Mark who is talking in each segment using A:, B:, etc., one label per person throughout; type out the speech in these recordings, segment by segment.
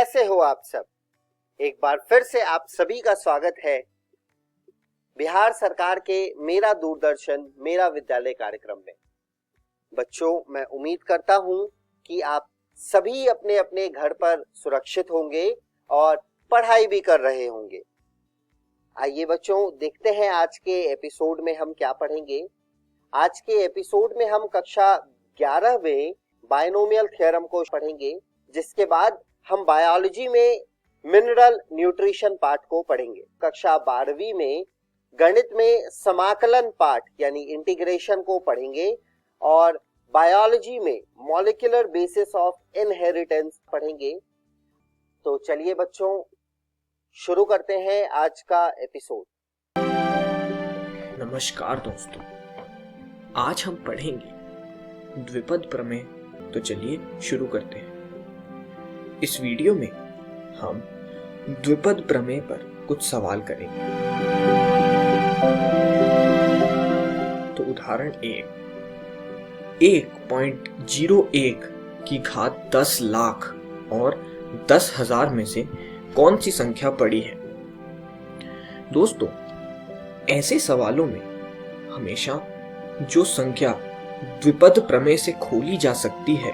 A: कैसे हो आप सब। एक बार फिर से आप सभी का स्वागत है बिहार सरकार के मेरा दूरदर्शन मेरा विद्यालय कार्यक्रम में। बच्चों, मैं उम्मीद करता हूं कि आप सभी अपने अपने घर पर सुरक्षित होंगे और पढ़ाई भी कर रहे होंगे। आइए बच्चों, देखते हैं आज के एपिसोड में हम क्या पढ़ेंगे। आज के एपिसोड में हम कक्षा 11वें बायनोमियल थ्योरम को पढ़ेंगे, जिसके बाद हम बायोलॉजी में मिनरल न्यूट्रिशन पार्ट को पढ़ेंगे। कक्षा 12वीं में गणित में समाकलन पार्ट यानी इंटीग्रेशन को पढ़ेंगे और बायोलॉजी में मॉलिक्यूलर बेसिस ऑफ इनहेरिटेंस पढ़ेंगे। तो चलिए बच्चों, शुरू करते हैं आज का एपिसोड।
B: नमस्कार दोस्तों, आज हम पढ़ेंगे द्विपद प्रमेय। तो चलिए शुरू करते हैं। इस वीडियो में हम द्विपद प्रमेय पर कुछ सवाल करेंगे। तो उदाहरण 1.01 की घात 10 लाख और 10,000 में से कौन सी संख्या पड़ी है। दोस्तों, ऐसे सवालों में हमेशा जो संख्या द्विपद प्रमेय से खोली जा सकती है,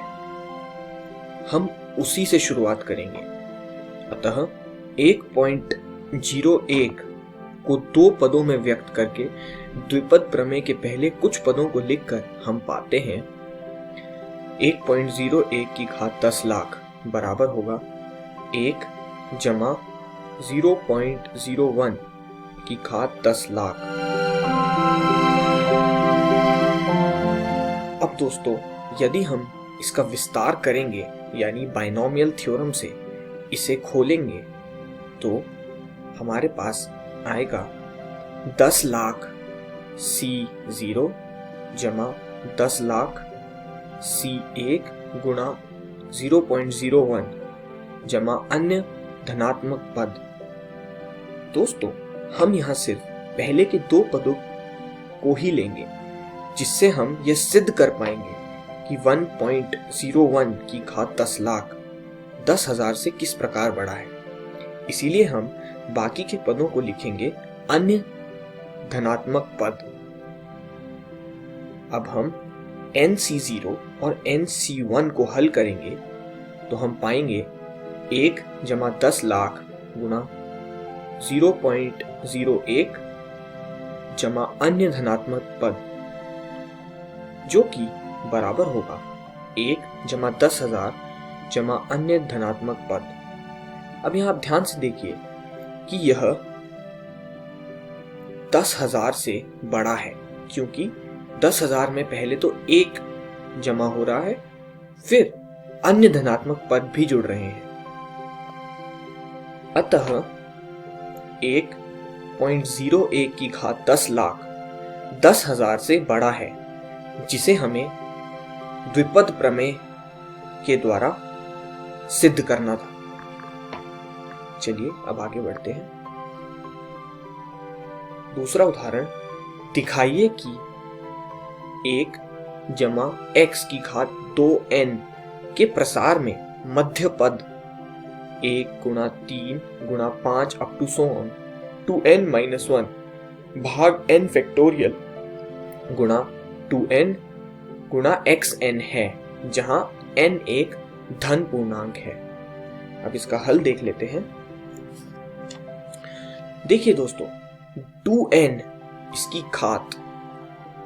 B: हम उसी से शुरुआत करेंगे। अतः 1.01 को दो पदों में व्यक्त करके द्विपद प्रमेय के पहले कुछ पदों को लिखकर हम पाते हैं 1.01 की घात 10 लाख बराबर होगा 1 जमा 0.01 की घात 10 लाख। अब दोस्तों, यदि हम इसका विस्तार करेंगे यानी बाइनोमियल थ्योरम से इसे खोलेंगे तो हमारे पास आएगा 10 लाख C0 जमा 10 लाख C1 गुणा 0.01 जमा अन्य धनात्मक पद। दोस्तों, हम यहाँ सिर्फ पहले के दो पदों को ही लेंगे, जिससे हम यह सिद्ध कर पाएंगे कि 1.01 की घात 10 लाख 10,000 से किस प्रकार बढ़ा है। इसीलिए हम बाकी के पदों को लिखेंगे अन्य धनात्मक पद। अब हम NC0 और NC1 को हल करेंगे तो हम पाएंगे 1 जमा 10 लाख गुणा 0.01 जमा अन्य धनात्मक पद, जो कि बराबर होगा 1 जमा 10,000 जमा अन्य धनात्मक पद। अब यहां आप ध्यान से देखिए कि यह 10,000 से बड़ा है, क्योंकि 10,000 में पहले तो 1 जमा हो रहा है, फिर अन्य धनात्मक पद भी जुड़ रहे हैं। अतः 1.01 की घात 10 लाख 10,000 से बड़ा है, जिसे हमें द्विपद प्रमेय के द्वारा सिद्ध करना था। चलिए अब आगे बढ़ते हैं। दूसरा उदाहरण, दिखाइए कि 1 जमा x की घात 2n के प्रसार में मध्य पद 1 गुणा 3 गुणा 5 अप टू n - 1 भाग n फैक्टोरियल गुणा 2n गुणा xn है, जहां n एक धन पूर्णांक है। अब इसका हल देख लेते हैं। देखिए दोस्तों, 2n इसकी घात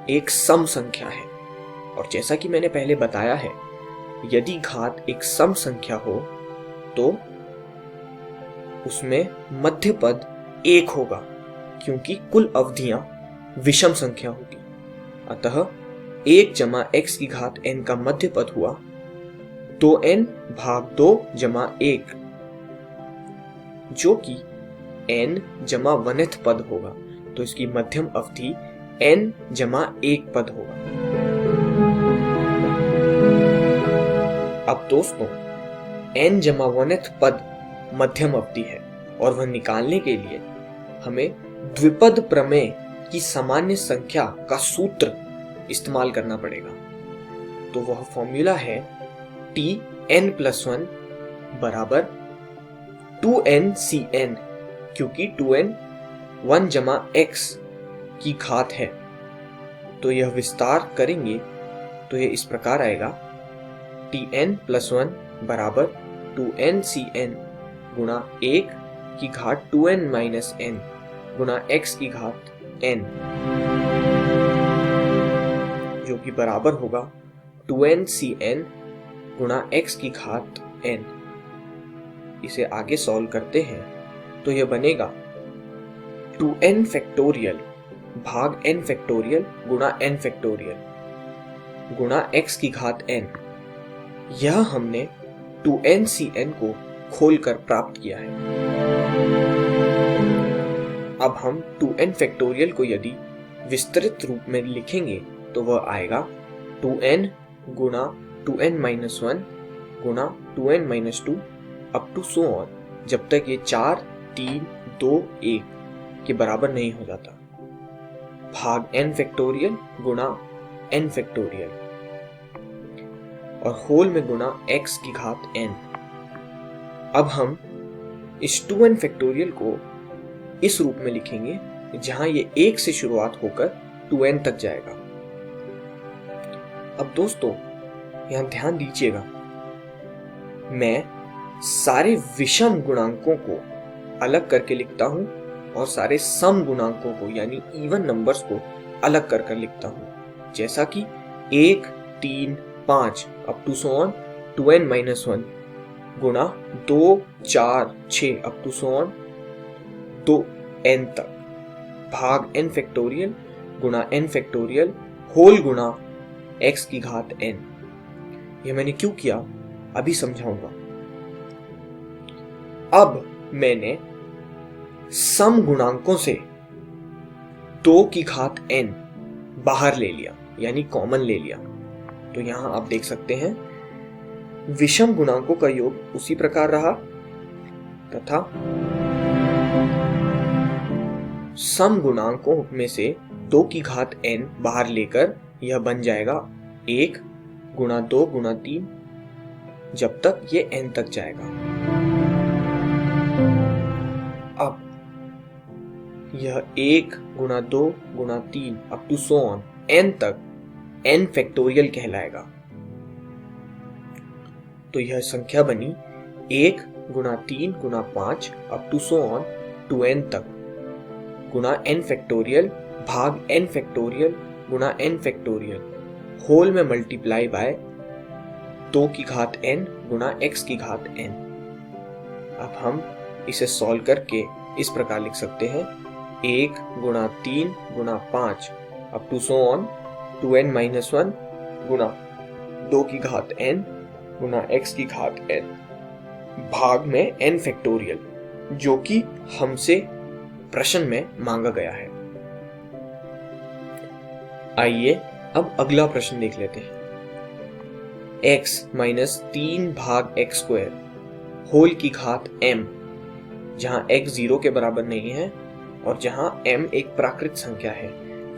B: एक सम संख्या है, और जैसा कि मैंने पहले बताया है, यदि घात एक सम संख्या हो तो उसमें मध्य पद 1 होगा, क्योंकि कुल अवधियां विषम संख्या होगी। अतः 1 जमा x की घात n का मध्य पद हुआ 2n भाग 2 जमा 1, जो कि n जमा 1th पद होगा, तो इसकी मध्यम अवधि n जमा 1 पद होगा। अब दोस्तों, n जमा 1th पद मध्यम अवधि है, और वह निकालने के लिए हमें द्विपद प्रमेय की सामान्य संख्या का सूत्र इस्तेमाल करना पड़ेगा। तो वह फॉर्मूला है Tn+1 बराबर 2n/n, क्योंकि 2n 1 जमा x की घात है। तो यह विस्तार करेंगे तो यह इस प्रकार आएगा, tn+1 बराबर 2n/n गुणा 1 की घात 2n-n गुणा x की घात n, जो कि बराबर होगा 2n/n गुणा x की घात n। इसे आगे सॉल्व करते हैं तो यह बनेगा 2n फैक्टोरियल भाग n फैक्टोरियल गुणा n फैक्टोरियल गुणा x की घात n। यह हमने 2n/n को खोलकर प्राप्त किया है। अब हम 2n फैक्टोरियल को यदि विस्तृत रूप में लिखेंगे तो वह आएगा 2n गुणा 2n-1 गुणा 2n-2 up to so on, जब तक ये 4, 3, 2, 1 के बराबर नहीं हो जाता, भाग n फैक्टोरियल गुणा n फैक्टोरियल और होल में गुणा x की घात n। अब हम इस 2n फैक्टोरियल को इस रूप में लिखेंगे जहां ये 1 से शुरुआत होकर 2n तक जाएगा। अब दोस्तों यहां ध्यान दीजिएगा, मैं सारे विषम गुणांकों को अलग करके लिखता हूं और सारे सम गुणांकों को यानी इवन नंबर्स को अलग कर लिखता हूं, जैसा कि 1, 3, 5 up to so on 2n-1 गुणा 2, 4, 6 up to so on 2n तक, भाग n फैक्टोरियल गुणा n फैक्टोरियल होल गुणा x की घात n। यह मैंने क्यों किया अभी समझाऊंगा। अब मैंने सम गुणांकों से 2 की घात n बाहर ले लिया यानी कॉमन ले लिया। तो यहां आप देख सकते हैं विषम गुणांकों का योग उसी प्रकार रहा तथा सम गुणांकों में से 2 की घात n बाहर लेकर यह बन जाएगा 1 गुणा 2 गुणा 3 जब तक ये n तक जाएगा। अब यह 1 गुणा 2 गुणा 3 up to so on n तक n फैक्टोरियल कहलाएगा। तो यह संख्या बनी 1 गुणा 3 गुणा 5 up to so on 2n तक गुणा n फैक्टोरियल भाग n फैक्टोरियल गुणा n फैक्टोरियल होल में मल्टीप्लाई बाय 2 की घात n गुणा x की घात n। अब हम इसे सॉल्व करके इस प्रकार लिख सकते हैं 1 गुणा 3 गुणा 5 up to so on 2n-1 गुणा 2 की घात n गुणा x की घात n भाग में n फैक्टोरियल, जो कि हमसे प्रश्न में मांगा गया है। आइए अब अगला प्रश्न देख लेते हैं। x माइनस 3 भाग x स्क्वायर होल की घात m, जहां x 0 के बराबर नहीं है और जहां m एक प्राकृत संख्या है,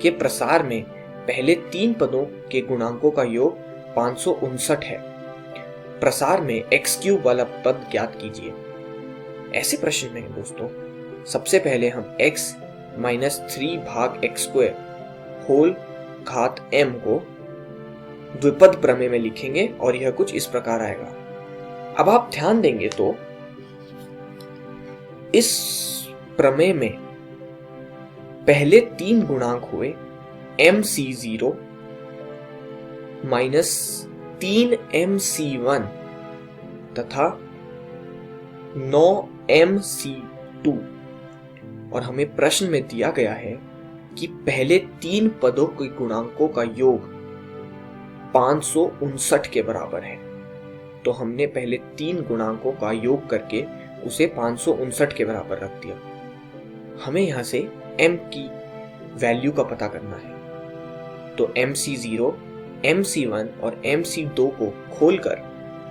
B: के प्रसार में पहले 3 पदों के गुणांकों का योग 559 है। प्रसार में x क्यूब वाला पद ज्ञात कीजिए। ऐसे प्रश्न में दोस्तों सबसे पहले हम x माइनस 3 भाग x स्क्वायर होल घात m को द्विपद प्रमेय में लिखेंगे और यह कुछ इस प्रकार आएगा। अब आप ध्यान देंगे तो इस प्रमेय में पहले 3 गुणांक हुए mc0 माइनस 3mc1 तथा 9mc2 और हमें प्रश्न में दिया गया है कि पहले 3 पदों के गुणांकों का योग 559 के बराबर है। तो हमने पहले 3 गुणांकों का योग करके उसे 559 के बराबर रख दिया। हमें यहां से m की वैल्यू का पता करना है। तो mc0, mc1 और mc2 को खोलकर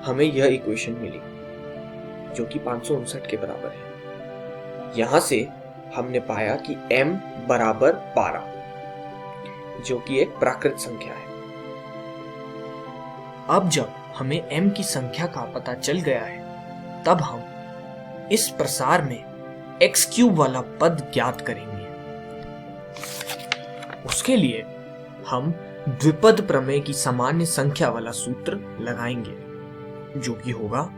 B: हमें यह इक्वेशन मिली जो कि 559 के बराबर है। यहां से हमने पाया कि m बराबर 12, जो कि एक प्राकृत संख्या है। अब जब हमें m की संख्या का पता चल गया है, तब हम इस प्रसार में एक्स क्यूब वाला पद ज्ञात करेंगे। उसके लिए हम द्विपद प्रमेय की सामान्य संख्या वाला सूत्र लगाएंगे, जो कि होगा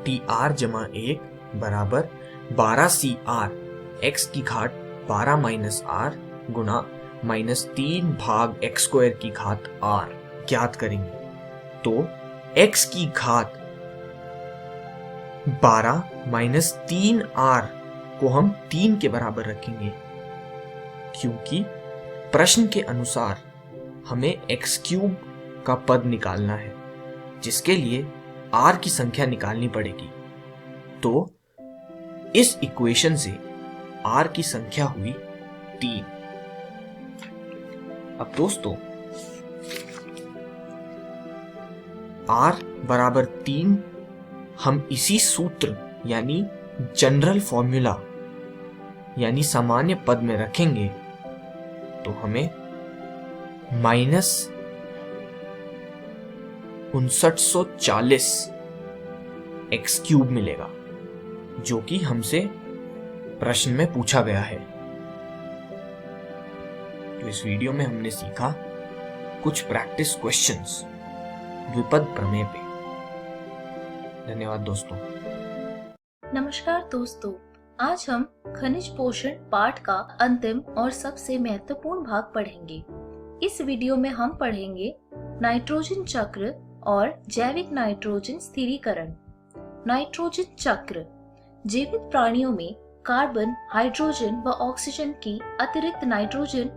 B: tr जमा 1 बराबर 12cr x की घात 12 माइनस r गुणा -3 भाग x स्क्वायर की घात r ज्ञात करेंगे। तो x की घात 12 माइनस 3r को हम 3 के बराबर रखेंगे, क्योंकि प्रश्न के अनुसार हमें x क्यूब का पद निकालना है, जिसके लिए r की संख्या निकालनी पड़ेगी। तो इस इक्वेशन से r की संख्या हुई 3। अब दोस्तों r बराबर 3 हम इसी सूत्र यानी जनरल फॉर्मूला यानी सामान्य पद में रखेंगे, तो हमें -5940 एक्स क्यूब मिलेगा, जो कि हमसे प्रश्न में पूछा गया है। तो इस वीडियो में हमने सीखा कुछ प्रैक्टिस क्वेश्चंस द्विपद प्रमेय पे। धन्यवाद दोस्तों।
C: नमस्कार दोस्तों, आज हम खनिज पोषण पाठ का अंतिम और सबसे महत्वपूर्ण भाग पढ़ेंगे। इस वीडियो में हम पढ़ेंगे नाइट्रोजन चक्र और जैविक नाइट्रोजन स्थिरीकरण। नाइट्रोजन चक्र जीवित प्राणियों में कार्बन, हाइड्रोजन व ऑक्सीजन की अतिरिक्त नाइट्रोजन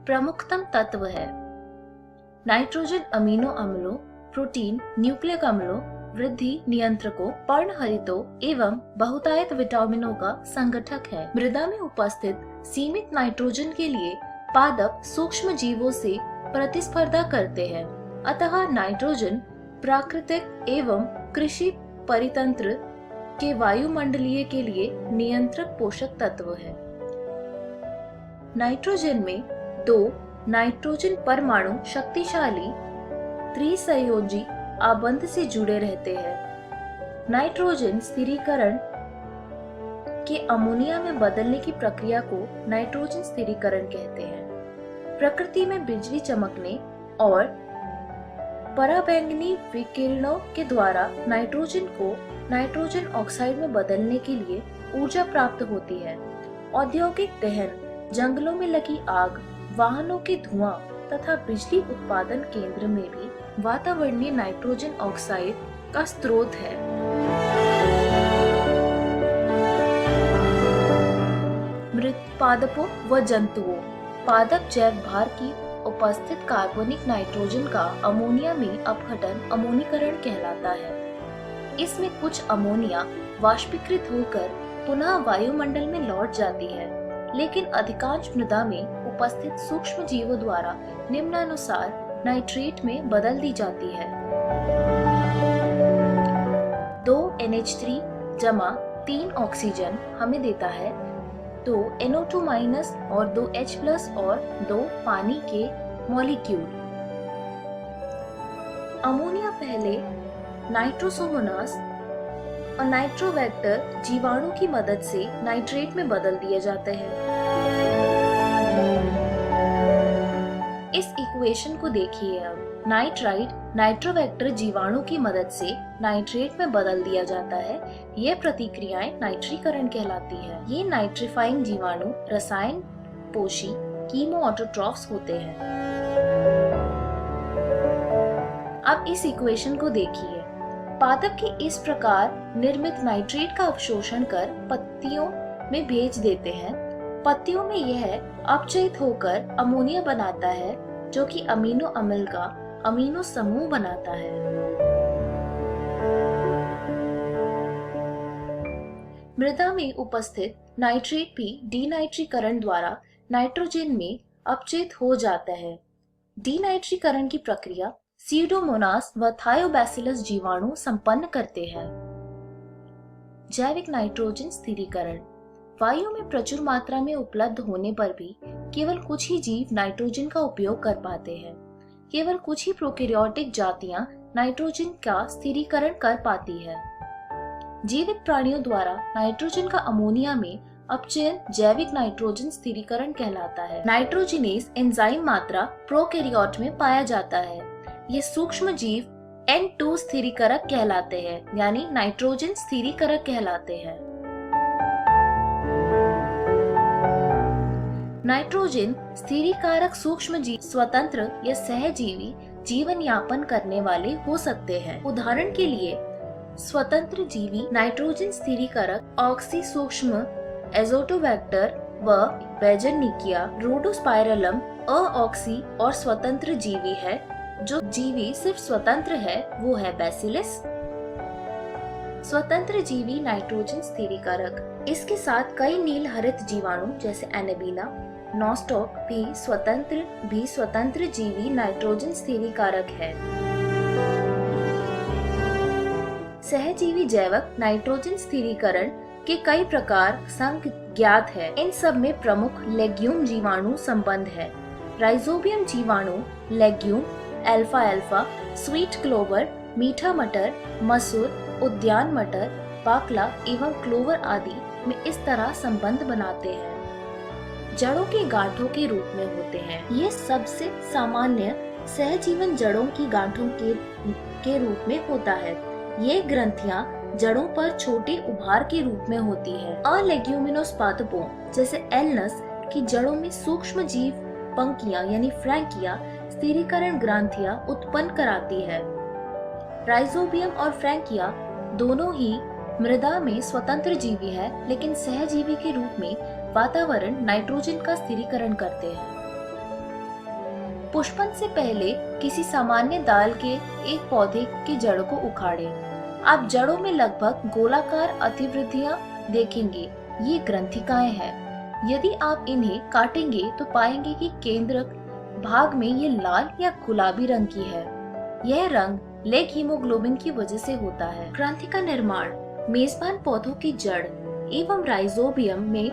C: प्रमुखतम तत्व है। नाइट्रोजन अमीनो अम्लों, प्रोटीन, न्यूक्लिक अम्लों, वृद्धि नियंत्रकों, पर्णहरितों एवं बहुतायत विटामिनों का संगठक है। मृदा में उपस्थित सीमित नाइट्रोजन के लिए पादप सूक्ष्म जीवों से प्रतिस्पर्धा करते हैं, अतः नाइट्रोजन प्राकृतिक एवं कृषि परितंत्र के वायुमंडलीय के लिए नियंत्रक पोषक तत्व है। नाइट्रोजन में 2 नाइट्रोजन परमाणु शक्तिशाली त्रिसंयोजी आबंध से जुड़े रहते हैं। नाइट्रोजन स्थिरीकरण के अमोनिया में बदलने की प्रक्रिया को नाइट्रोजन स्थिरीकरण कहते हैं। प्रकृति में बिजली चमकने और पराबैंगनी विकिरणों के द्वारा नाइट्रोजन को नाइट्रोजन ऑक्साइड में बदलने के लिए ऊर्जा प्राप्त होती है। औद्योगिक दहन, जंगलों में लगी आग, वाहनों के धुआं तथा बिजली उत्पादन केंद्र में भी वातावरणीय नाइट्रोजन ऑक्साइड का स्रोत है। मृत पादपों व जंतुओं, पादप जैव भार की उपस्थित कार्बनिक नाइट्रोजन का अमोनिया में अपघटन अमोनीकरण कहलाता है। इसमें कुछ अमोनिया वाष्पीकृत होकर पुनः वायुमंडल में लौट जाती है, लेकिन अधिकांश मृदा में उपस्थित सूक्ष्म जीवों द्वारा निम्नानुसार नाइट्रेट में बदल दी जाती है। 2 NH3 जमा 3 ऑक्सीजन हमें देता है 2 NO2 माइनस और 2 H प्लस और 2 पानी के मॉलिक्यूल। अमोनिया पहले नाइट्रोसोमोनास और नाइट्रोवेक्टर जीवाणु की मदद से नाइट्रेट में बदल दिए जाते हैं। इस इक्वेशन को देखिए अब। नाइट्राइट नाइट्रोवेक्टर जीवाणु की मदद से नाइट्रेट में बदल दिया जाता है। ये प्रतिक्रियाएं नाइट्रीकरण कहलाती है। ये नाइट्रीफाइंग जीवाणु रसायन पोषी कीमो ऑटोट्रॉफ्स होते हैं। अब इस इक्वेशन को देखिए। पादप के इस प्रकार निर्मित नाइट्रेट का अवशोषण कर पत्तियों में भेज देते हैं। पत्तियों में यह अपचयित होकर अमोनिया बनाता है, जो कि अमीनो अम्ल का अमीनो समूह बनाता है। मृदा में उपस्थित नाइट्रेट भी डीनाइट्रीकरण द्वारा नाइट्रोजन में अपचयित हो जाता है। डीनाइट्रीकरण की प्रक्रिया सीडोमोनास व थायोबैसिलस जीवाणु संपन्न करते हैं। जैविक नाइट्रोजन स्थिरीकरण। वायु में प्रचुर मात्रा में उपलब्ध होने पर भी केवल कुछ ही जीव नाइट्रोजन का उपयोग कर पाते हैं। केवल कुछ ही प्रोकैरियोटिक जातियां नाइट्रोजन का स्थिरीकरण कर पाती है। जीवित प्राणियों द्वारा नाइट्रोजन का अमोनिया में अपचयन जैविक नाइट्रोजन स्थिरीकरण कहलाता है। नाइट्रोजिनेज एंजाइम मात्रा प्रोकैरियोट में पाया जाता है। ये सूक्ष्म जीव N2 स्थिरीकरक कहलाते हैं, यानी नाइट्रोजन स्थिरीकरक कहलाते हैं। नाइट्रोजन स्थिरीकारक सूक्ष्म जीव स्वतंत्र या सहजीवी जीवन यापन करने वाले हो सकते हैं। उदाहरण के लिए स्वतंत्र जीवी नाइट्रोजन स्थिरीकारक ऑक्सी सूक्ष्म एजोटोबैक्टर व बेजनिकिया रोडोस्पाइरलम अऑक्सी और स्वतंत्र जीवी है। जो जीवी सिर्फ स्वतंत्र है वो है बैसिलस। स्वतंत्र जीवी नाइट्रोजन स्थिरीकारक, इसके साथ कई नील हरित जीवाणु जैसे एनेबीना, नॉस्टॉक भी स्वतंत्र जीवी नाइट्रोजन स्थिरीकारक है। सहजीवी जैवक नाइट्रोजन स्थिरीकरण के कई प्रकार ज्ञात है। इन सब में प्रमुख लेग्यूम जीवाणु संबंध है। राइजोबियम जीवाणु legume, alpha alpha, sweet clover, मीठा मटर, मसूर, उद्यान मटर, बाकला एवं क्लोवर आदि में इस तरह संबंध बनाते हैं। जड़ों के गांठों के रूप में होते हैं। ये सबसे सामान्य सहजीवन जड़ों की गांठों के रूप में होता है। ये ग्रंथियां जड़ों पर छोटे उभार के रूप में होती है। अलेग्यूमिनोस पादपों जैसे एल्नस की जड़ों में सूक्ष्म जीव पंखियां यानी फ्रैंकिया स्थिरीकरण ग्रंथियां उत्पन्न कराती है। राइजोबियम और फ्रैंकिया दोनों ही मृदा में स्वतंत्र जीवी है, लेकिन सहजीवी के रूप में वातावरण नाइट्रोजन का स्थिरीकरण करते हैं। पुष्पन से पहले किसी सामान्य दाल के एक पौधे की जड़ को उखाड़ें। आप जड़ों में लगभग गोलाकार अतिवृद्धियां देखेंगे। ये ग्रंथिकाएं हैं। यदि आप इन्हें काटेंगे तो पाएंगे कि केंद्रक भाग में ये लाल या गुलाबी रंग की है। यह रंग लेग हीमोग्लोबिन की वजह से होता है। ग्रंथि का निर्माण मेजबान पौधों की जड़ एवं राइजोबियम में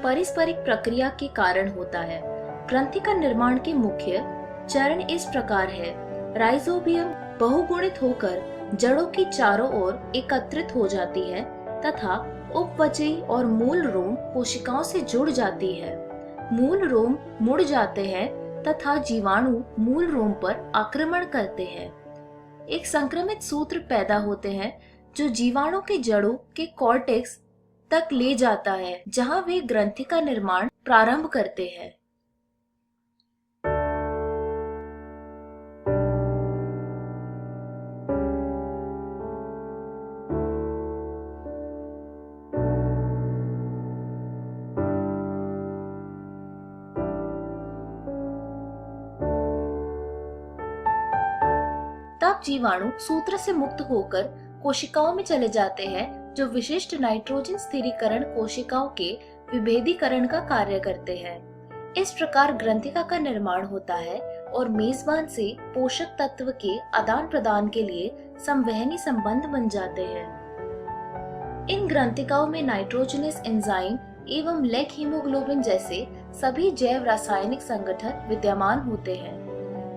C: पारस्परिक प्रक्रिया के कारण होता है। ग्रंथि का निर्माण के मुख्य चरण इस प्रकार है। राइजोबियम बहुगुणित होकर जड़ों की चारों ओर एकत्रित हो जाती है तथा उपवचयी और मूल रोम कोशिकाओं से जुड़ जाती है। मूल रोम मुड़ जाते हैं तथा जीवाणु मूल रोम पर आक्रमण करते हैं। एक संक्रमित सूत्र पैदा होते हैं जो जीवाणु के जड़ों के कॉर्टेक्स तक ले जाता है, जहां वे ग्रंथि का निर्माण प्रारंभ करते हैं। तब जीवाणु सूत्र से मुक्त होकर कोशिकाओं में चले जाते हैं, जो विशिष्ट नाइट्रोजन स्थिरीकरण कोशिकाओं के विभेदीकरण का कार्य करते हैं। इस प्रकार ग्रंथिका का निर्माण होता है और मेजबान से पोषक तत्व के आदान प्रदान के लिए संवहनी संबंध बन जाते हैं। इन ग्रंथिकाओं में नाइट्रोजनस एंजाइम एवं लेग हीमोग्लोबिन जैसे सभी जैव रासायनिक संगठन विद्यमान होते हैं।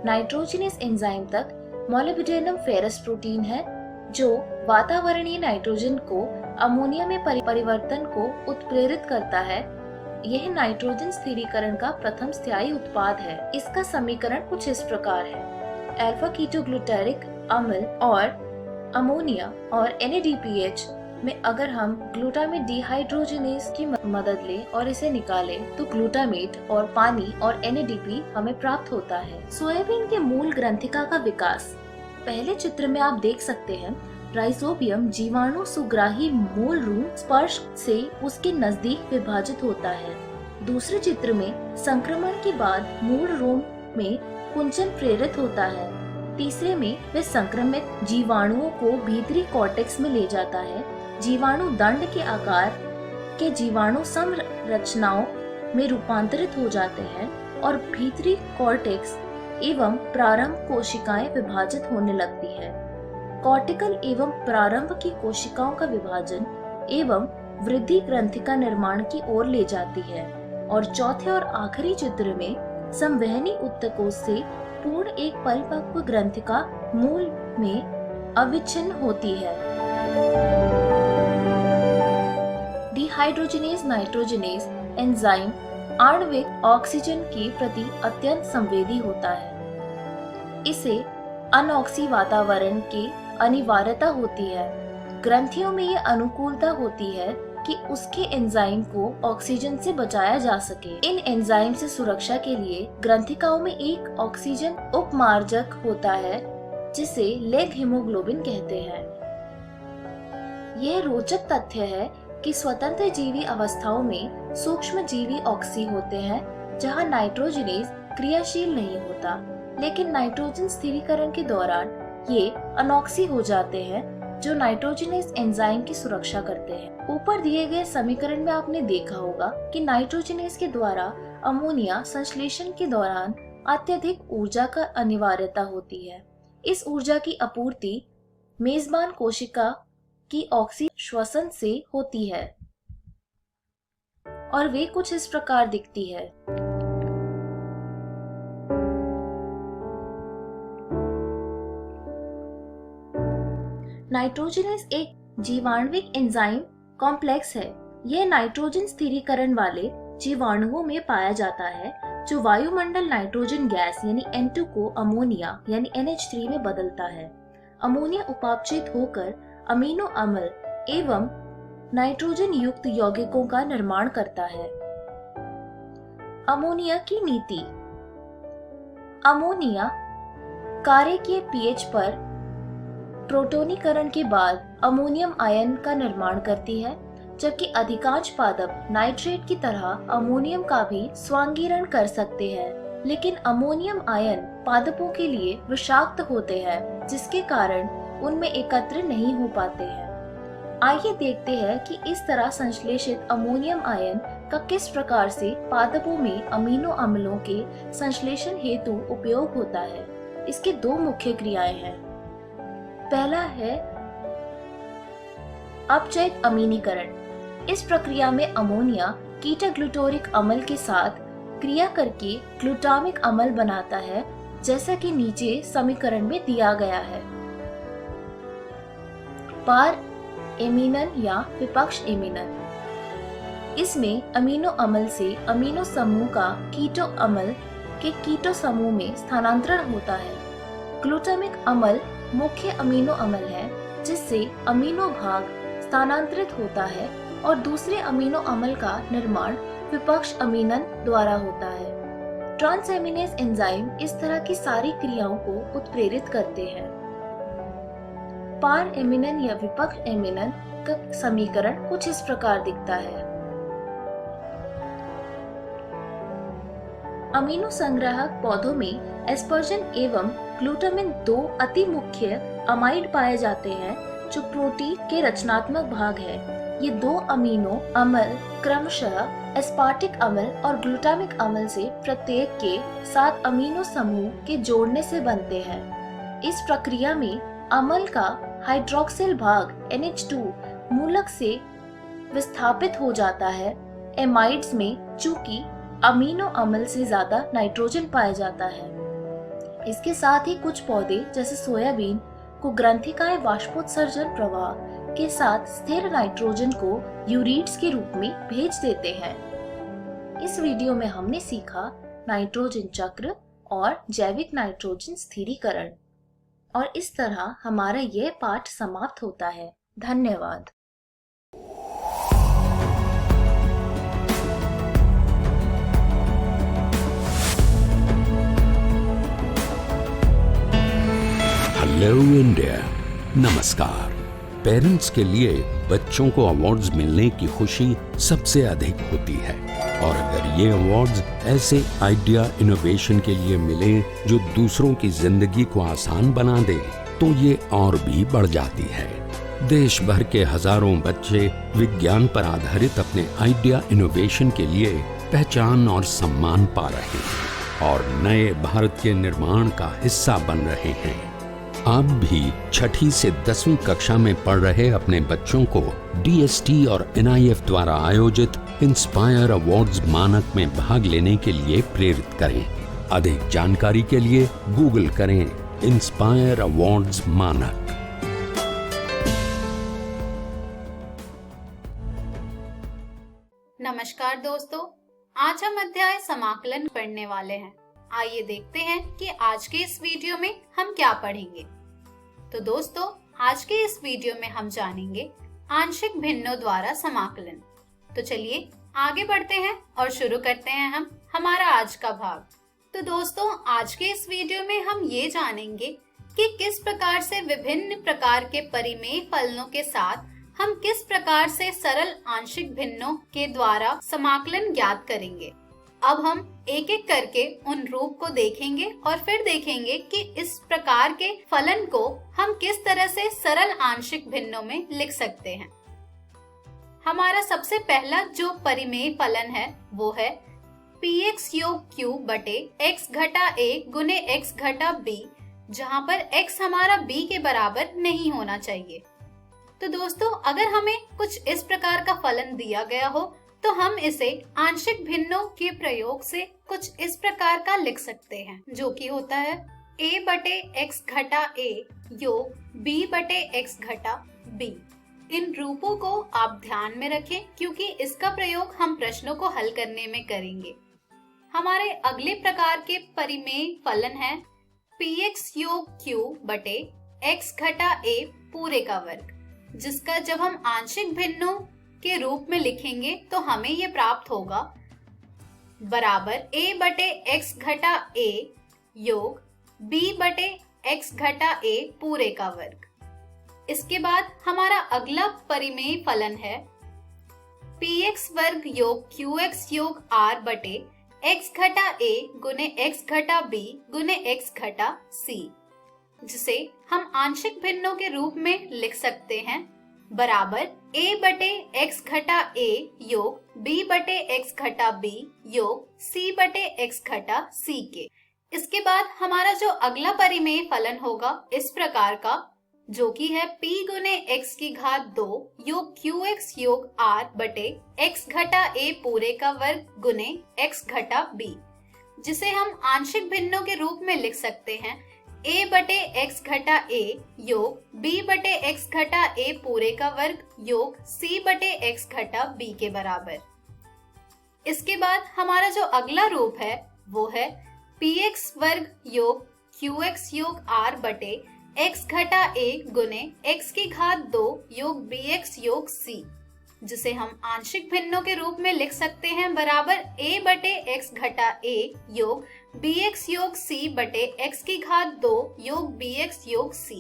C: नाइट्रोजनस एंजाइम तक मोलिब्डेनम फेरस प्रोटीन है, जो वातावरणीय नाइट्रोजन को अमोनिया में परिवर्तन को उत्प्रेरित करता है। यह नाइट्रोजन स्थिरीकरण का प्रथम स्थायी उत्पाद है। इसका समीकरण कुछ इस प्रकार है। अल्फा कीटोग्लूटारिक अम्ल और अमोनिया और NADPH में अगर हम ग्लूटामेट डिहाइड्रोजनेज की मदद लें और इसे निकालें तो ग्लूटामेट और पानी और NADP हमें प्राप्त होता है। सोयाबीन के मूल ग्रंथिका का विकास पहले चित्र में आप देख सकते हैं। राइजोबियम जीवाणु सुग्राही मूल रूम स्पर्श से उसके नजदीक विभाजित होता है। दूसरे चित्र में संक्रमण के बाद मूल रोम में कुंचन प्रेरित होता है। तीसरे में वह संक्रमित जीवाणुओं को भीतरी कॉर्टेक्स में ले जाता है। जीवाणु दंड के आकार के जीवाणु संरचनाओं में रूपांतरित हो जाते हैं और भीतरी कॉर्टेक्स एवं प्रारंभ कोशिकाएं विभाजित होने लगती है। कॉर्टिकल एवं प्रारंभ की कोशिकाओं का विभाजन एवं वृद्धि ग्रंथिका निर्माण की ओर ले जाती है। और चौथे और आखिरी चित्र में संवहनी ऊतकों से पूर्ण एक परिपक्व ग्रंथिका मूल में अविच्छिन्न होती है। डिहाइड्रोजिनेज नाइट्रोजिनेज एंजाइम आणविक ऑक्सीजन के प्रति अत्यंत संवेदी होता है। इसे अनऑक्सी वातावरण की अनिवार्यता होती है। ग्रंथियों में ये अनुकूलता होती है कि उसके एंजाइम को ऑक्सीजन से बचाया जा सके। इन एंजाइम से सुरक्षा के लिए ग्रंथिकाओं में एक ऑक्सीजन उपमार्जक होता है जिसे लेग हीमोग्लोबिन कहते हैं। यह रोचक तथ्य है कि स्वतंत्र जीवी अवस्थाओं में सूक्ष्म जीवी ऑक्सी होते हैं जहां नाइट्रोजनेज क्रियाशील नहीं होता, लेकिन नाइट्रोजन स्थिरीकरण के दौरान ये अनऑक्सी हो जाते हैं जो नाइट्रोजनेज एंजाइम की सुरक्षा करते हैं। ऊपर दिए गए समीकरण में आपने देखा होगा कि नाइट्रोजनेज के द्वारा अमोनिया संश्लेषण के दौरान अत्यधिक ऊर्जा का अनिवार्यता होती है। इस ऊर्जा की आपूर्ति मेजबान कोशिका की ऑक्सी श्वसन से होती है और वे कुछ इस प्रकार दिखती है। नाइट्रोजनेज एक जीवाणुविक एंजाइम कॉम्प्लेक्स है। यह नाइट्रोजन स्थिरीकरण वाले जीवाणुओं में पाया जाता है जो वायुमंडल नाइट्रोजन गैस यानी N2 को अमोनिया यानी NH3 में बदलता है। अमोनिया उपापचयित होकर अमीनो अम्ल एवं नाइट्रोजन युक्त यौगिकों का निर्माण करता है। अमोनिया की नीति। अमोनिया कार्यकीय पीएच पर प्रोटोनीकरण के बाद अमोनियम आयन का निर्माण करती है, जबकि अधिकांश पादप नाइट्रेट की तरह अमोनियम का भी स्वांगीरण कर सकते हैं, लेकिन अमोनियम आयन पादपों के लिए विषाक्त होते हैं, जिसके कारण उनमें एकत्र नहीं हो पाते हैं। आइए देखते हैं कि इस तरह संश्लेषित अमोनियम आयन का किस प्रकार से पादपों में अमीनो अम्लों के संश्लेषण हेतु उपयोग होता है। इसके दो मुख्य क्रियाएं हैं। पहला है अपचयित अमीनीकरण। इस प्रक्रिया में अमोनिया कीटाग्लूटारिक अम्ल के साथ क्रिया करके ग्लूटामिक अम्ल बनाता है, जैसा कि नीचे समीकरण में दिया गया है। पार एमिनन या विपक्ष एमिनन। इसमें अमीनो अम्ल से अमीनो समूह का कीटो अम्ल के कीटो समूह में स्थानांतरण होता है। ग्लूटामिक अम्ल मुख्य अमीनो अम्ल है जिससे अमीनो भाग स्थानांतरित होता है और दूसरे अमीनो अम्ल का निर्माण विपक्ष अमीनन द्वारा होता है। ट्रांसएमिनेज एंजाइम इस तरह की सारी क्रियाओं को उत्प्रेरित करते हैं। पार एमिनन या विपक्ष एमिनन का समीकरण कुछ इस प्रकार दिखता है। अमीनो संग्राहक पौधों में एस्पर्जिन एवं ग्लूटामिन दो अति मुख्य अमाइड पाए जाते हैं जो प्रोटीन के रचनात्मक भाग है। ये दो अमीनो अम्ल क्रमशः एस्पार्टिक अम्ल और ग्लूटामिक अम्ल से प्रत्येक के 7 अमीनो समूह के जोड़ने से बनते हैं। इस प्रक्रिया में अम्ल का हाइड्रोक्सिल भाग NH2 मूलक से विस्थापित हो जाता है। एमाइड्स में चूंकि अमीनो अम्ल से ज्यादा नाइट्रोजन पाया जाता है। इसके साथ ही कुछ पौधे जैसे सोयाबीन को ग्रंथिकाएं वाष्पोत्सर्जन प्रवाह के साथ स्थिर नाइट्रोजन को यूरिट्स के रूप में भेज देते हैं। इस वीडियो में हमने सीखा नाइट्रोजन चक्र और जैविक नाइट्रोजन स्थिरीकरण, और इस तरह हमारा यह पाठ समाप्त होता है। धन्यवाद।
D: हेलो इंडिया, नमस्कार। पेरेंट्स के लिए बच्चों को अवार्ड्स मिलने की खुशी सबसे अधिक होती है, और अगर ये अवार्ड्स ऐसे आइडिया इनोवेशन के लिए मिले जो दूसरों की जिंदगी को आसान बना दे तो ये और भी बढ़ जाती है। देश भर के हजारों बच्चे विज्ञान पर आधारित अपने आइडिया इनोवेशन के लिए पहचान और सम्मान पा रहे हैं और नए भारत के निर्माण का हिस्सा बन रहे हैं। आप भी 6ठी से 10वीं कक्षा में पढ़ रहे अपने बच्चों को DST और NIF द्वारा आयोजित इंस्पायर अवार्ड्स मानक में भाग लेने के लिए प्रेरित करें। अधिक जानकारी के लिए गूगल करें इंस्पायर अवार्ड्स मानक।
E: नमस्कार दोस्तों, आज हम अध्याय समाकलन पढ़ने वाले हैं। आइए देखते हैं कि आज के इस वीडियो में हम क्या पढ़ेंगे। तो दोस्तों, आज के इस वीडियो में हम जानेंगे आंशिक भिन्नों द्वारा समाकलन। तो चलिए आगे बढ़ते हैं और शुरू करते हैं हम हमारा आज का भाग। तो दोस्तों, आज के इस वीडियो में हम ये जानेंगे कि किस प्रकार से विभिन्न प्रकार के परिमेय फलनों के साथ हम किस प्रकार से सरल आंशिक भिन्नों के द्वारा समाकलन ज्ञात करेंगे। अब हम एक एक करके उन रूप को देखेंगे और फिर देखेंगे कि इस प्रकार के फलन को हम किस तरह से सरल आंशिक भिन्नों में लिख सकते हैं। हमारा सबसे पहला जो परिमेय फलन है वो है px योग q बटे x घटा a गुने x घटा b, जहाँ पर x हमारा b के बराबर नहीं होना चाहिए। तो दोस्तों, अगर हमें कुछ इस प्रकार का फलन दिया गया हो तो हम इसे आंशिक भिन्नों के प्रयोग से कुछ इस प्रकार का लिख सकते हैं, जो कि होता है a बटे x घटा a योग b बटे x घटा b। इन रूपों को आप ध्यान में रखें क्योंकि इसका प्रयोग हम प्रश्नों को हल करने में करेंगे। हमारे अगले प्रकार के परिमेय फलन है px योग q बटे x घटा a पूरे का वर्ग, जिसका जब हम आंशिक भिन्नों के रूप में लिखेंगे तो हमें ये प्राप्त होगा बराबर a बटे x घटा a योग b बटे x घटा a पूरे का वर्ग। इसके बाद हमारा अगला परिमेय फलन है px वर्ग योग qx योग r बटे x घटा a गुने x घटा b गुने x घटा c, जिसे हम आंशिक भिन्नों के रूप में लिख सकते हैं बराबर a बटे x घटा a योग b बटे x घटा b योग c बटे x घटा c के। इसके बाद हमारा जो अगला परिमेय फलन होगा इस प्रकार का, जो कि है p गुने x की घात 2 योग qx योग r बटे x घटा a पूरे का वर्ग गुने x घटा b, जिसे हम आंशिक भिन्नों के रूप में लिख सकते हैं a बटे x घटा a योग b बटे x घटा a पूरे का वर्ग योग c बटे x घटा b के बराबर। इसके बाद हमारा जो अगला रूप है वो है px वर्ग योग qx योग r बटे x घटा a गुने x की घात 2 योग bx योग c, जिसे हम आंशिक भिन्नों के रूप में लिख सकते हैं बराबर a बटे x घटा a योग bx योग c बटे x की घात 2 योग bx योग c।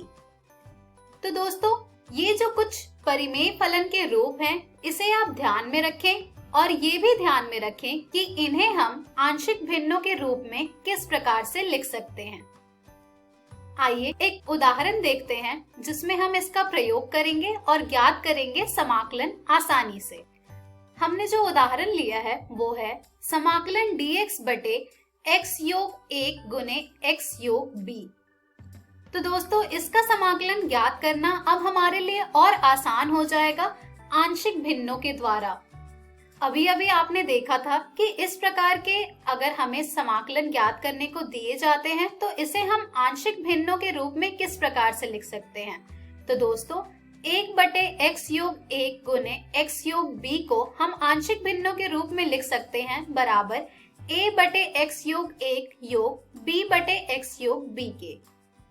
E: तो दोस्तों, ये जो कुछ परिमेय फलन के रूप हैं, इसे आप ध्यान में रखें और ये भी ध्यान में रखें कि इन्हें हम आंशिक भिन्नों के रूप में किस प्रकार से लिख सकते हैं। आइए एक उदाहरण देखते हैं जिसमें हम इसका प्रयोग करेंगे और ज्ञात करेंगे समाकलन आसानी से। हमने जो उदाहरण लिया है वो है समाकलन dx बटे x योग 1 गुने x योग b। तो दोस्तों, इसका समाकलन ज्ञात करना अब हमारे लिए और आसान हो जाएगा आंशिक भिन्नों के द्वारा। अभी अभी आपने देखा था कि इस प्रकार के अगर हमें समाकलन ज्ञात करने को दिए जाते हैं तो इसे हम आंशिक भिन्नों के रूप में किस प्रकार से लिख सकते हैं। तो दोस्तों, 1 बटे x योग 1 गुने x योग b को हम आंशिक भिन्नों के रूप में लिख सकते हैं बराबर a बटे x योग 1 योग b बटे x योग b के,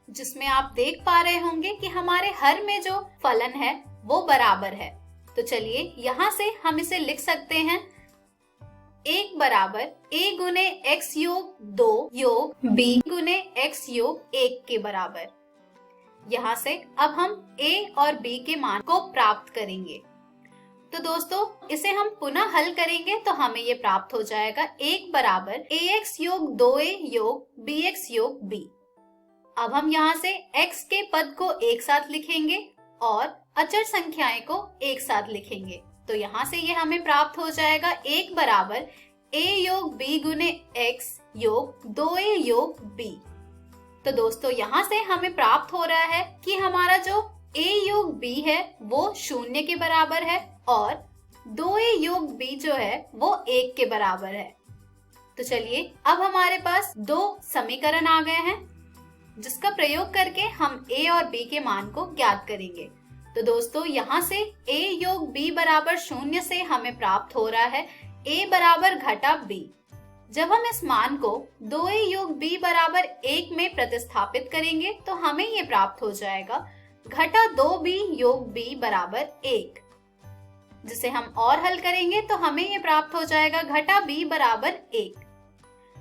E: जिसमें आप देख पा रहे होंगे कि हमारे हर में जो फलन है वो बराबर है। तो चलिए यहाँ से हम इसे लिख सकते हैं 1 बराबर a गुने x योग 2 योग b गुने x योग 1 के बराबर। यहाँ से अब हम a और b के मान को प्राप्त करेंगे। तो दोस्तों, इसे हम पुनः हल करेंगे तो हमें ये प्राप्त हो जाएगा 1 बराबर ax योग 2a योग bx योग b। अब हम यहाँ से x के पद को एक साथ लिखेंगे और अचर संख्याएं को एक साथ लिखेंगे। तो यहाँ से ये हमें प्राप्त हो जाएगा 1 बराबर a योग b गुने x योग 2a योग b। तो दोस्तों, यहाँ से हमें प्राप्त हो रहा है कि हमारा जो a योग b है वो 0 के बराबर है और 2a योग b जो है वो 1 के बराबर है। तो चलिए अब हमारे पास दो समीकरण आ गए हैं जिसका प्रयोग करके हम a और b के मान को ज्ञात करेंगे। तो दोस्तों, यहाँ से a योग b बराबर 0 से हमें प्राप्त हो रहा है a बराबर घटा b। जब हम इस मान को 2a योग b बराबर 1 में प्रतिस्थापित करेंगे तो हमें ये प्राप्त हो जाएगा घटा 2b योग b बराबर 1, जिसे हम और हल करेंगे तो हमें ये प्राप्त हो जाएगा घटा b बराबर 1।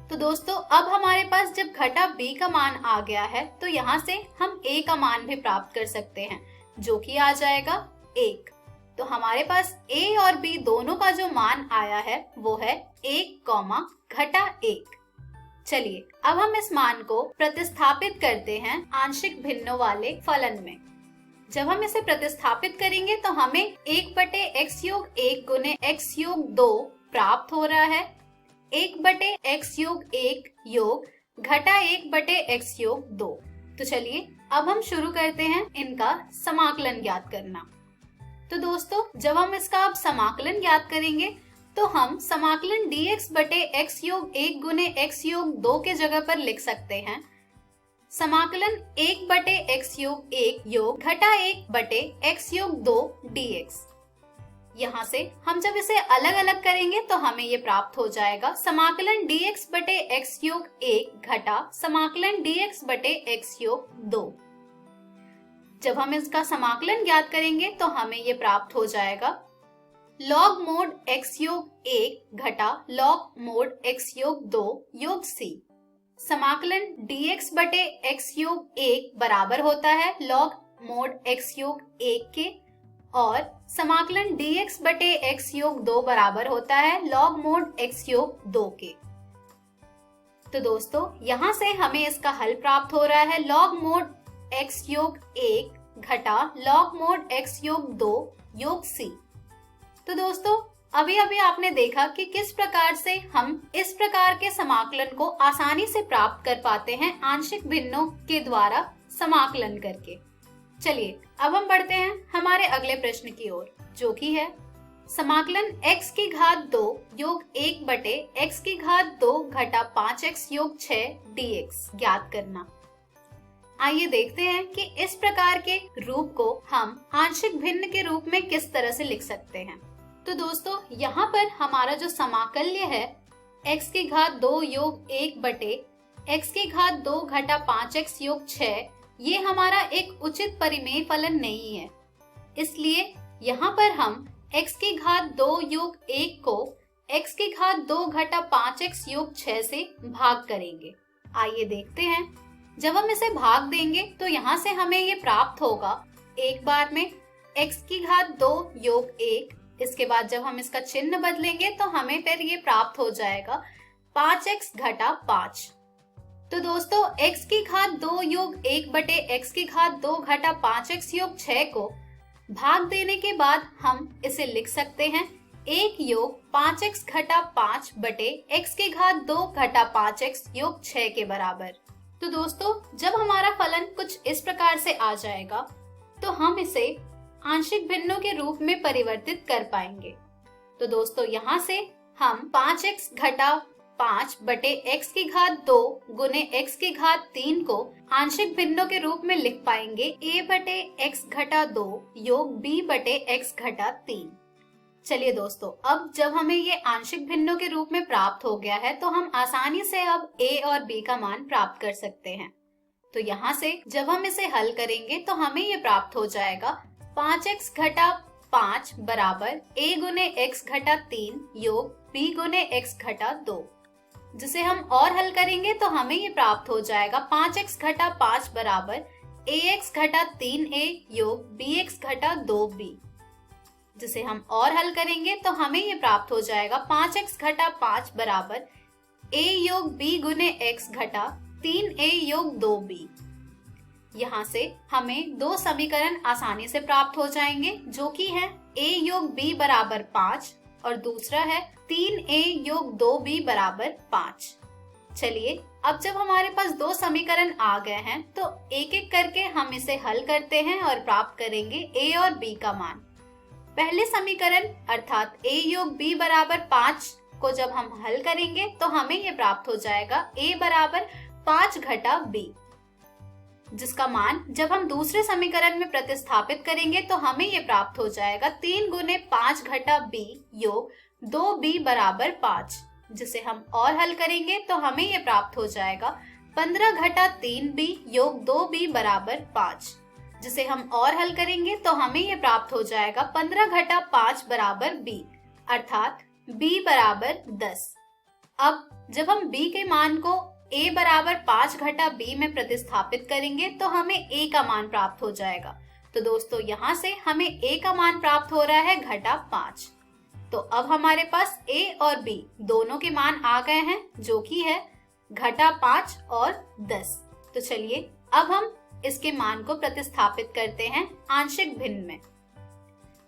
E: तो दोस्तों अब हमारे पास जब घटा b का मान आ गया है तो यहाँ से हम a का मान भी प्राप्त कर सकते हैं, जो कि आ जाएगा 1। तो हमारे पास a और b दोनों का जो मान आया है वो है 1, घटा 1। चलिए अब हम इस मान को प्रतिस्थापित करते हैं आंशिक भिन्नों वाले फलन में। जब हम इसे प्रतिस्थापित करेंगे तो हमें 1 बटे x योग 1 गुने x योग 2 प्राप्त हो रहा है। 1 बटे x योग 1 योग घटा 1 बटे x योग 2। तो चलिए अब हम शुरू करते हैं इनका समाकलन ज्ञात करना। तो दोस्तों जब हम इसका अब समाकलन ज्ञात करेंगे तो हम समाकलन dx बटे x योग 1 गुने x योग 2 के जगह पर लिख सकते हैं समाकलन 1 बटे x योग 1 योग घटा 1 बटे x योग 2 dx। यहाँ से हम जब इसे अलग अलग करेंगे तो हमें ये प्राप्त हो जाएगा समाकलन dx बटे x योग 1 घटा समाकलन dx बटे x योग 2। जब हम इसका समाकलन ज्ञात करेंगे तो हमें ये प्राप्त हो जाएगा log मोड x योग 1 घटा log मोड x योग 2 योग c। समाकलन dx बटे x योग 1 बराबर होता है log मोड x योग 1 के, और समाकलन dx बटे x योग 2 बराबर होता है log मोड x योग 2 के। तो दोस्तों यहाँ से हमें इसका हल प्राप्त हो रहा है log मोड x योग 1 घटा log मोड x योग 2 योग c। तो दोस्तों अभी आपने देखा कि किस प्रकार से हम इस प्रकार के समाकलन को आसानी से प्राप्त कर पाते हैं आंशिक भिन्नों के द्वारा समाकलन करके। चलिए अब हम बढ़ते हैं हमारे अगले प्रश्न की ओर, जो कि है समाकलन x की घात 2 योग 1 बटे x की घात 2 घटा 5x योग 6 dx ज्ञात करना। आइए देखते हैं कि इस प्रकार के रूप को हम आंशिक भिन्न के रूप में किस तरह से लिख सकते हैं। तो दोस्तों यहाँ पर हमारा जो समाकल्य है x की घात 2 योग 1 बटे x की घात 2 घटा 5x योग 6, ये हमारा एक उचित परिमेय फलन नहीं है, इसलिए यहाँ पर हम x की घात 2 योग 1 को x की घात 2 घटा 5x योग 6 से भाग करेंगे। आइए देखते हैं, जब हम इसे भाग देंगे तो यहाँ से हमें ये प्राप्त होगा एक बार में x की घात 2 योग 1। इसके बाद जब हम इसका चिन्ह बदलेंगे तो हमें फिर ये प्राप्त हो जाएगा 5x घटा 5। तो दोस्तों x की घात 2 योग 1 बटे x की घात 2 घटा 5x योग 6 को भाग देने के बाद हम इसे लिख सकते हैं 1 योग 5x घटा 5 बटे x की घात 2 घटा 5x योग 6 के बराबर। तो दोस्तों जब हमारा फलन कुछ इस प्रकार से आ जाएगा तो हम इसे आंशिक भिन्नों के रूप में परिवर्तित कर पाएंगे। तो दोस्तों यहाँ से हम 5x घटा 5 बटे x की घात 2 गुने x की घात 3 को आंशिक भिन्नों के रूप में लिख पाएंगे a बटे x घटा 2 योग b बटे x घटा 3। चलिए दोस्तों अब जब हमें ये आंशिक भिन्नों के रूप में प्राप्त हो गया है तो हम आसानी से अब a और b का मान प्राप्त कर सकते हैं। तो यहाँ से जब हम इसे हल करेंगे तो हमें ये प्राप्त हो जाएगा 5x घटा 5 बराबर a गुने x घटा 3 योग b गुने x घटा 2, जिसे हम और हल करेंगे तो हमें ये प्राप्त हो जाएगा 5x घटा 5 बराबर ax घटा 3a योग bx घटा 2b, जिसे हम और हल करेंगे तो हमें ये प्राप्त हो जाएगा 5x घटा 5 बराबर a योग b गुने x घटा 3a योग 2b। यहाँ से हमें दो समीकरण आसानी से प्राप्त हो जाएंगे, जो कि है a योग b बराबर 5 और दूसरा है 3a योग 2b बराबर 5। चलिए अब जब हमारे पास दो समीकरण आ गए हैं तो एक एक करके हम इसे हल करते हैं और प्राप्त करेंगे a और b का मान। पहले समीकरण अर्थात a योग b बराबर 5 को जब हम हल करेंगे तो हमें ये प्राप्त हो जाएगा a बराबर 5 घटा b, जिसका मान जब हम दूसरे समीकरण में प्रतिस्थापित करेंगे तो हमें ये प्राप्त हो जाएगा 3 गुने 5 घटा b योग 2b बराबर 5, जिसे हम और हल करेंगे तो हमें ये प्राप्त हो जाएगा 15 घटा 3b योग 2b बराबर 5, जिसे हम और हल करेंगे तो हमें ये प्राप्त हो जाएगा 15 घटा 5 बराबर b, अर्थात b बराबर 10। अब जब हम b के मान को a बराबर 5 घटा b में प्रतिस्थापित करेंगे तो हमें a का मान प्राप्त हो जाएगा। तो दोस्तों यहाँ से हमें a का मान प्राप्त हो रहा है घटा 5। तो अब हमारे पास a और b दोनों के मान आ गए हैं, जो कि है घटा 5 और 10। तो चलिए अब हम इसके मान को प्रतिस्थापित करते हैं आंशिक भिन्न में।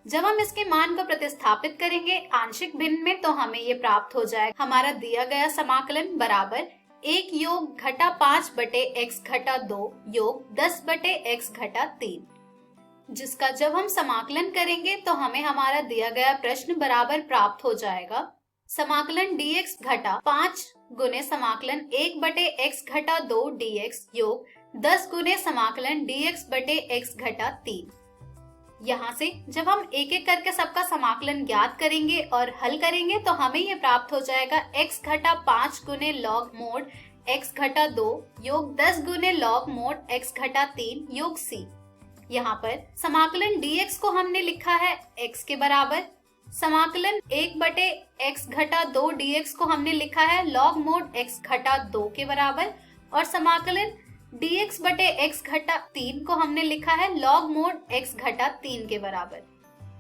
E: जब हम इसके मान को प्रतिस्थापित करेंगे आंशिक भिन्न में तो हमें ये प्राप्त हो जाएगा हमारा दिया गया समाकलन बराबर 1 योग घटा 5 बटे x घटा 2 योग 10 बटे x घटा 3, जिसका जब हम समाकलन करेंगे तो हमें हमारा दिया गया प्रश्न बराबर प्राप्त हो जाएगा समाकलन dx घटा 5 गुने समाकलन 1 बटे x घटा 2 dx योग 10 गुने समाकलन dx बटे x घटा 3। यहाँ से जब हम एक एक करके सबका समाकलन ज्ञात करेंगे और हल करेंगे तो हमें ये प्राप्त हो जाएगा x घटा 5 गुने लॉग मोड x घटा 2 योग 10 गुने लॉग मोड x घटा 3 योग c। यहाँ पर समाकलन dx को हमने लिखा है x के बराबर, समाकलन 1 बटे x घटा 2 dx को हमने लिखा है log मोड x घटा 2 के बराबर, और समाकलन dx बटे x घटा 3 को हमने लिखा है log मोड x घटा 3 के बराबर।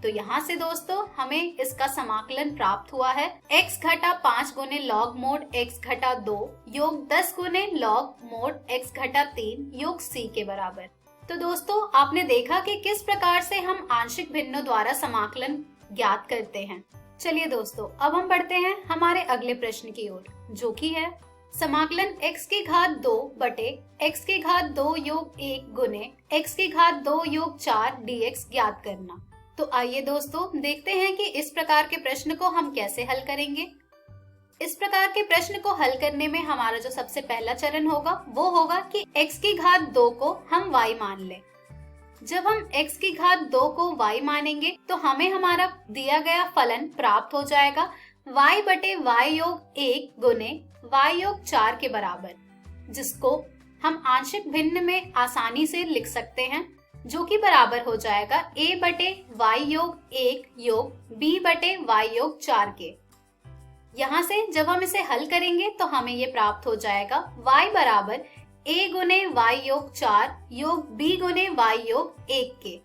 E: तो यहाँ से दोस्तों हमें इसका समाकलन प्राप्त हुआ है x घटा 5 गुने log मोड x घटा 2 योग 10 गुने log मोड x घटा 3 योग c के बराबर। तो दोस्तों आपने देखा कि किस प्रकार से हम आंशिक भिन्नों द्वारा समाकलन ज्ञात करते हैं। चलिए दोस्तों अब हम बढ़ते हैं हमारे अगले प्रश्न की ओर, जो कि है समाकलन x की घात 2 बटे x की घात 2 योग 1 गुने x की घात 2 योग 4 dx ज्ञात करना। तो आइए दोस्तों देखते हैं कि इस प्रकार के प्रश्न को हम कैसे हल करेंगे। इस प्रकार के प्रश्न को हल करने में हमारा जो सबसे पहला चरण होगा वो होगा कि x की घात 2 को हम y मान लें। जब हम x की घात 2 को y मानेंगे तो हमें हमारा दिया गया फलन प्राप्त हो जाएगा y बटे y योग 1 गुने y योग 4 के बराबर, जिसको हम आंशिक भिन्न में आसानी से लिख सकते हैं, जो कि बराबर हो जाएगा a बटे y योग 1 योग b बटे y योग 4 के। यहाँ से जब हम इसे हल करेंगे तो हमें ये प्राप्त हो जाएगा y बराबर a गुने y योग 4 योग b गुने y योग 1 के,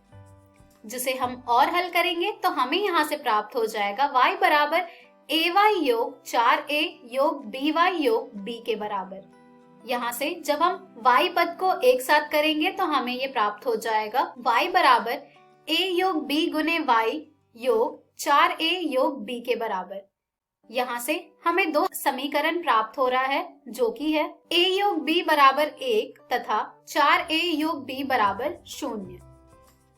E: जिसे हम और हल करेंगे तो हमें यहाँ से प्राप्त हो जाएगा y बराबर ay योग 4a योग by योग b के बराबर। यहाँ से जब हम y पद को एक साथ करेंगे तो हमें ये प्राप्त हो जाएगा y बराबर a योग b गुने y योग 4a योग b के बराबर। यहाँ से हमें दो समीकरण प्राप्त हो रहा है, जो कि है a योग b बराबर 1 तथा 4a योग b बराबर 0।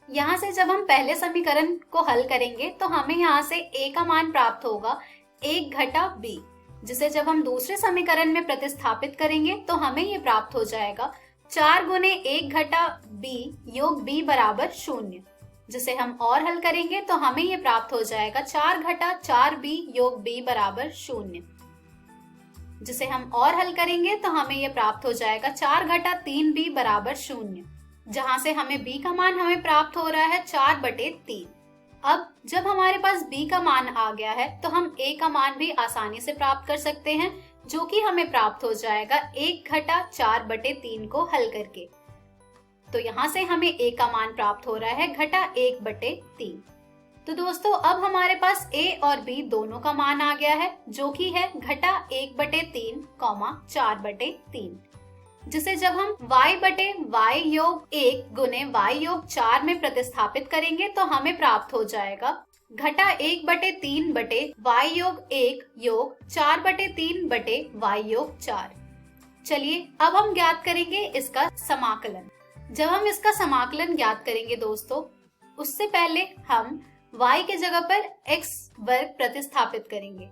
E: यहाँ से जब हम पहले समीकरण को हल करेंगे तो हमें यहाँ से a का मान प्राप्त होगा 1 घटा b, जिसे जब हम दूसरे समीकरण में प्रतिस्थापित करेंगे तो हमें ये प्राप्त हो जाएगा 4 गुने 1 घटा b योग b बराबर 0, जिसे हम और हल करेंगे तो हमें ये प्राप्त हो जाएगा 4 घटा 4b योग b बराबर 0, जिसे हम और हल करेंगे तो हमें ये प्राप्त हो जाएगा 4 घटा 3b बराबर 0, जहां से हमें b का मान हमें प्राप्त हो रहा है 4 बटे 3। अब जब हमारे पास b का मान आ गया है तो हम a का मान भी आसानी से प्राप्त कर सकते हैं, जो कि हमें प्राप्त हो जाएगा 1 घटा 4 बटे 3 को हल करके। तो यहाँ से हमें a का मान प्राप्त हो रहा है घटा 1 बटे 3। तो दोस्तों अब हमारे पास a और b दोनों का मान आ गया है, जो कि है घटा 1 बटे 3 4 बटे 3, जिसे जब हम y बटे y योग 1 गुने y योग 4 में प्रतिस्थापित करेंगे तो हमें प्राप्त हो जाएगा घटा 1 बटे 3 बटे y योग 1 योग 4 बटे 3 बटे y योग 4। चलिए अब हम ज्ञात करेंगे इसका समाकलन। जब हम इसका समाकलन ज्ञात करेंगे दोस्तों, उससे पहले हम y के जगह पर x वर्ग प्रतिस्थापित करेंगे।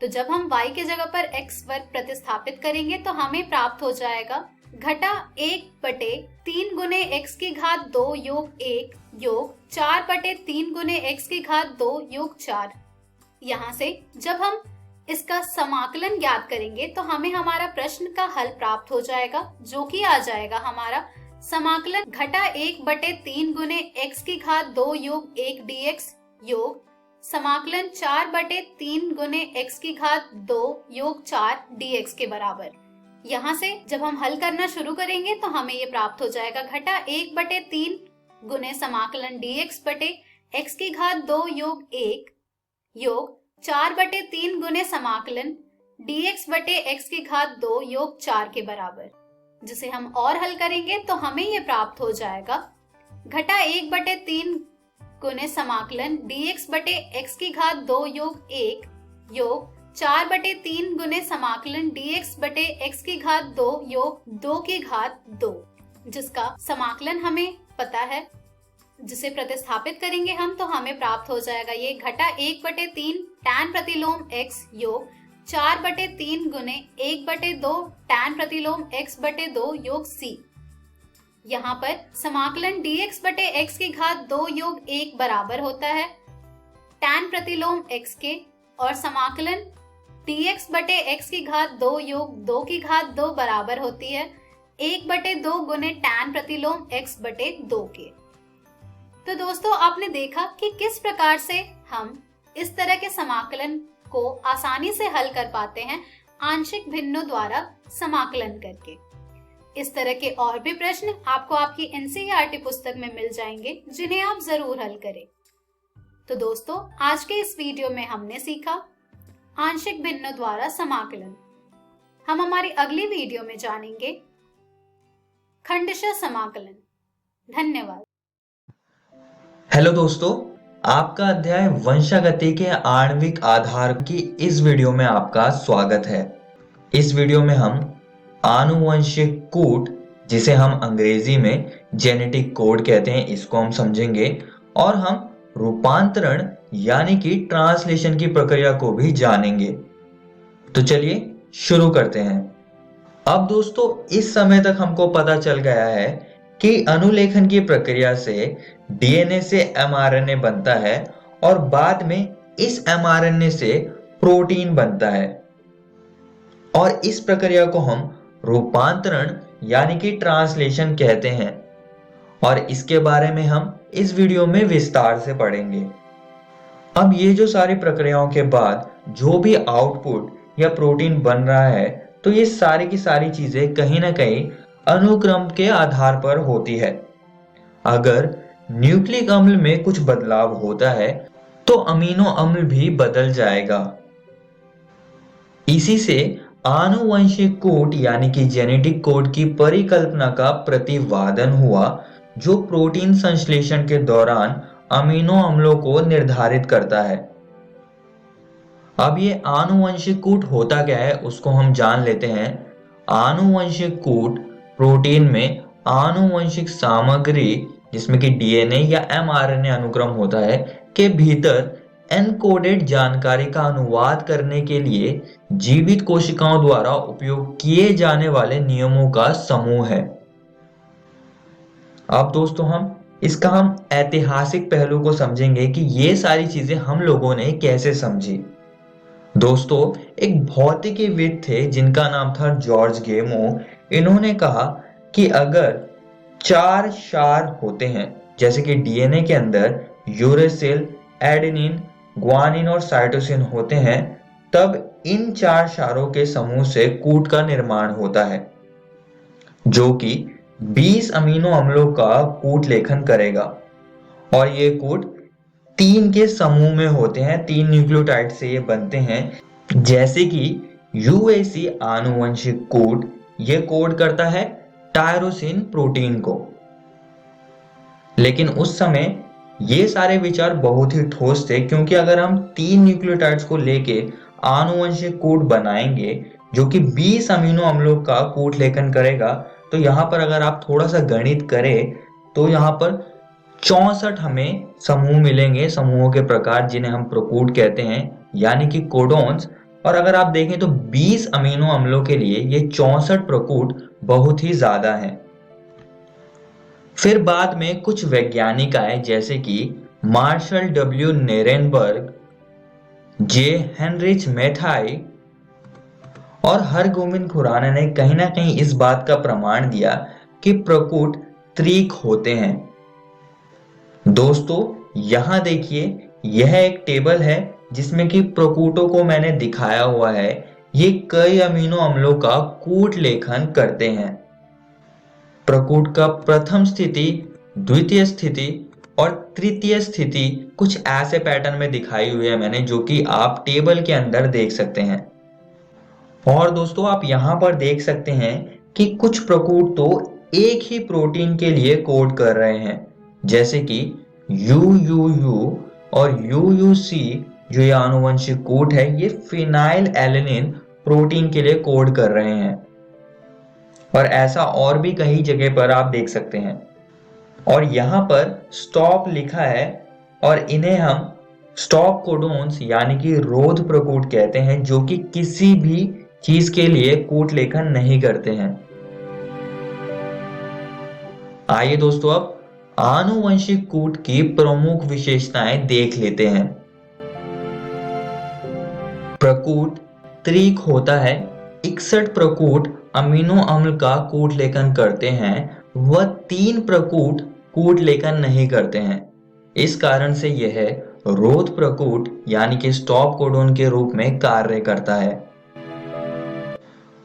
E: तो जब हम y के जगह पर x वर्ग प्रतिस्थापित करेंगे तो हमें प्राप्त हो जाएगा घटा 1 बटे 3 गुने x की घात 2 योग 1 योग 4 बटे 3 गुने x की घात 2 योग 4। यहाँ से जब हम इसका समाकलन ज्ञात करेंगे तो हमें हमारा प्रश्न का हल प्राप्त हो जाएगा, जो कि आ जाएगा हमारा समाकलन घटा 1/3 गुने x की घात 2 योग 1 dx योग समाकलन 4/3 गुने x की घात 2 योग 4 dx के बराबर। यहाँ से जब हम हल करना शुरू करेंगे तो हमें ये प्राप्त हो जाएगा घटा 1/3 गुने समाकलन dx बटे x की घात 2 योग 1 योग 4/3 गुने समाकलन dx बटे x की घात 2 योग 4 के बराबर, जिसे हम और हल करेंगे तो हमें ये प्राप्त हो जाएगा घटा 1/3 गुने समाकलन dx बटे x की घात 2 योग 1 योग 4/3 गुने समाकलन dx बटे x की घात 2 योग 2 की घात 2, जिसका समाकलन हमें पता है, जिसे प्रतिस्थापित करेंगे हम तो हमें प्राप्त हो जाएगा ये घटा 1/3 tan प्रतिलोम x योग 4/3 गुने 1/2 tan प्रतिलोम x बटे 2 योग c। यहाँ पर समाकलन dx बटे x की घात 2 योग 1 बराबर होता है tan प्रतिलोम x के, और समाकलन dx बटे x की घात 2 योग 2 की घात 2 बराबर होती है 1/2 गुने tan प्रतिलोम x बटे 2 के। तो दोस्तों आपने देखा कि किस प्रकार से हम इस तरह के समाकलन को आसानी से हल कर पाते हैं आंशिक भिन्नों द्वारा समाकलन करके। इस तरह के और भी प्रश्न आपको आपकी एनसीईआरटी पुस्तक में मिल जाएंगे, जिन्हें आप जरूर हल करें। तो दोस्तों आज के इस वीडियो में हमने सीखा आंशिक भिन्नों द्वारा समाकलन। हम हमारी अगली वीडियो में जानेंगे खंडशः समाकलन। धन्यवाद।
F: हेलो दोस्तों, आपका अध्याय वंशागति के आणविक आधार की इस वीडियो में आपका स्वागत है। इस वीडियो में हम आनुवंशिक कूट, जिसे हम अंग्रेजी में जेनेटिक कोड कहते हैं, इसको हम समझेंगे और हम रूपांतरण यानी कि ट्रांसलेशन की प्रक्रिया को भी जानेंगे। तो चलिए शुरू करते हैं। अब दोस्तों इस समय तक हमको पता चल गया है कि अनुलेखन की प्रक्रिया से डीएनए से एमआरएनए बनता है और बाद में इस एमआरएनए से प्रोटीन बनता है, और इस प्रक्रिया को हम रूपांतरण यानी कि ट्रांसलेशन कहते हैं, और इसके बारे में हम इस वीडियो में विस्तार से पढ़ेंगे। अब ये जो सारी प्रक्रियाओं के बाद जो भी आउटपुट या प्रोटीन बन रहा है, तो ये सारी की सारी चीजें कहीं ना कहीं अनुक्रम के आधार पर होती है। अगर न्यूक्लिक अम्ल में कुछ बदलाव होता है तो अमीनो अम्ल भी बदल जाएगा। इसी से आनुवंशिक कोड यानी कि जेनेटिक कोड की परिकल्पना का प्रतिपादन हुआ, जो प्रोटीन संश्लेषण के दौरान अमीनो अम्लों को निर्धारित करता है। अब ये आनुवंशिक कूट होता क्या है उसको हम जान लेते हैं। आनुवंशिक कूट प्रोटीन में आनुवंशिक सामग्री, जिसमें कि डीएनए या एमआरएनए अनुक्रम होता है, के भीतर एनकोडेड जानकारी का अनुवाद करने के लिए जीवित कोशिकाओं द्वारा उपयोग किए जाने वाले नियमों का समूह है। अब दोस्तों हम ऐतिहासिक पहलू को समझेंगे कि ये सारी चीजें हम लोगों ने कैसे समझी। दोस्तों एक भौतिकीविद थे जिनका नाम था जॉर्ज गेमो। इन्होंने कहा कि अगर 4 क्षार होते हैं, जैसे कि डीएनए के अंदर यूरेसिल, एडेनिन, ग्वानिन और साइटोसिन होते हैं, तब इन 4 क्षारों के समूह से कूट का निर्माण होता है, जो कि 20 अमीनो अम्लों का कूट लेखन करेगा। और ये कूट 3 के समूह में होते हैं, 3 न्यूक्लियोटाइड से ये बनते हैं, जैसे कि यूएसी आनुवंशिक कूट ये कोड करता है टायरोसिन प्रोटीन को। लेकिन उस समय ये सारे विचार बहुत ही ठोस थे, क्योंकि अगर हम 3 न्यूक्लियोटाइड्स को लेके आनुवंशिक कूट बनाएंगे जो कि 20 अमीनो अम्लों का कूट लेखन करेगा, तो यहाँ पर अगर आप थोड़ा सा गणित करें तो यहाँ पर 64 हमें समूह मिलेंगे, समूहों के प्रकार, जिन्हें हम प्रकूट कहते हैं, यानी कि कोडोन्स। और अगर आप देखें तो 20 अमीनो अम्लों के लिए ये 64 प्रकूट बहुत ही ज्यादा हैं। फिर बाद में कुछ वैज्ञानिक आए, जैसे कि मार्शल डब्ल्यू नेरेनबर्ग, जे हेनरिच मेथाई और हरगोविंद खुराना ने कहीं ना कहीं इस बात का प्रमाण दिया कि प्रकूट त्रिक होते हैं। दोस्तों यहां देखिए, यह एक टेबल है जिसमें कि प्रकूटों को मैंने दिखाया हुआ है। ये कई अमीनो अम्लों का कूट लेखन करते हैं। प्रकूट का प्रथम स्थिति, द्वितीय स्थिति और तृतीय स्थिति कुछ ऐसे पैटर्न में दिखाई हुई है मैंने, जो कि आप टेबल के अंदर देख सकते हैं। और दोस्तों आप यहां पर देख सकते हैं कि कुछ प्रकूट तो एक ही प्रोटीन के लिए कोड कर रहे हैं, जैसे कि UUU और UUC जो ये आनुवंशिक कूट है, ये फिनाइल एलेनिन प्रोटीन के लिए कोड कर रहे हैं। और ऐसा और भी कई जगह पर आप देख सकते हैं। और यहाँ पर स्टॉप लिखा है और इन्हें हम स्टॉप कोडोन्स यानी कि रोध प्रकूट कहते हैं, जो कि किसी भी चीज के लिए कूट लेखन नहीं करते हैं। आइए दोस्तों अब आनुवंशिक कूट की प्रमुख विशेषताएं देख लेते हैं। प्रकूट त्रिक होता है। 61 प्रकूट अमीनो अम्ल का कूट लेखन करते हैं, वह 3 प्रकूट कूट लेखन नहीं करते हैं। इस कारण से यह रोध प्रकूट यानी कि स्टॉप कोडोन के रूप में कार्य करता है।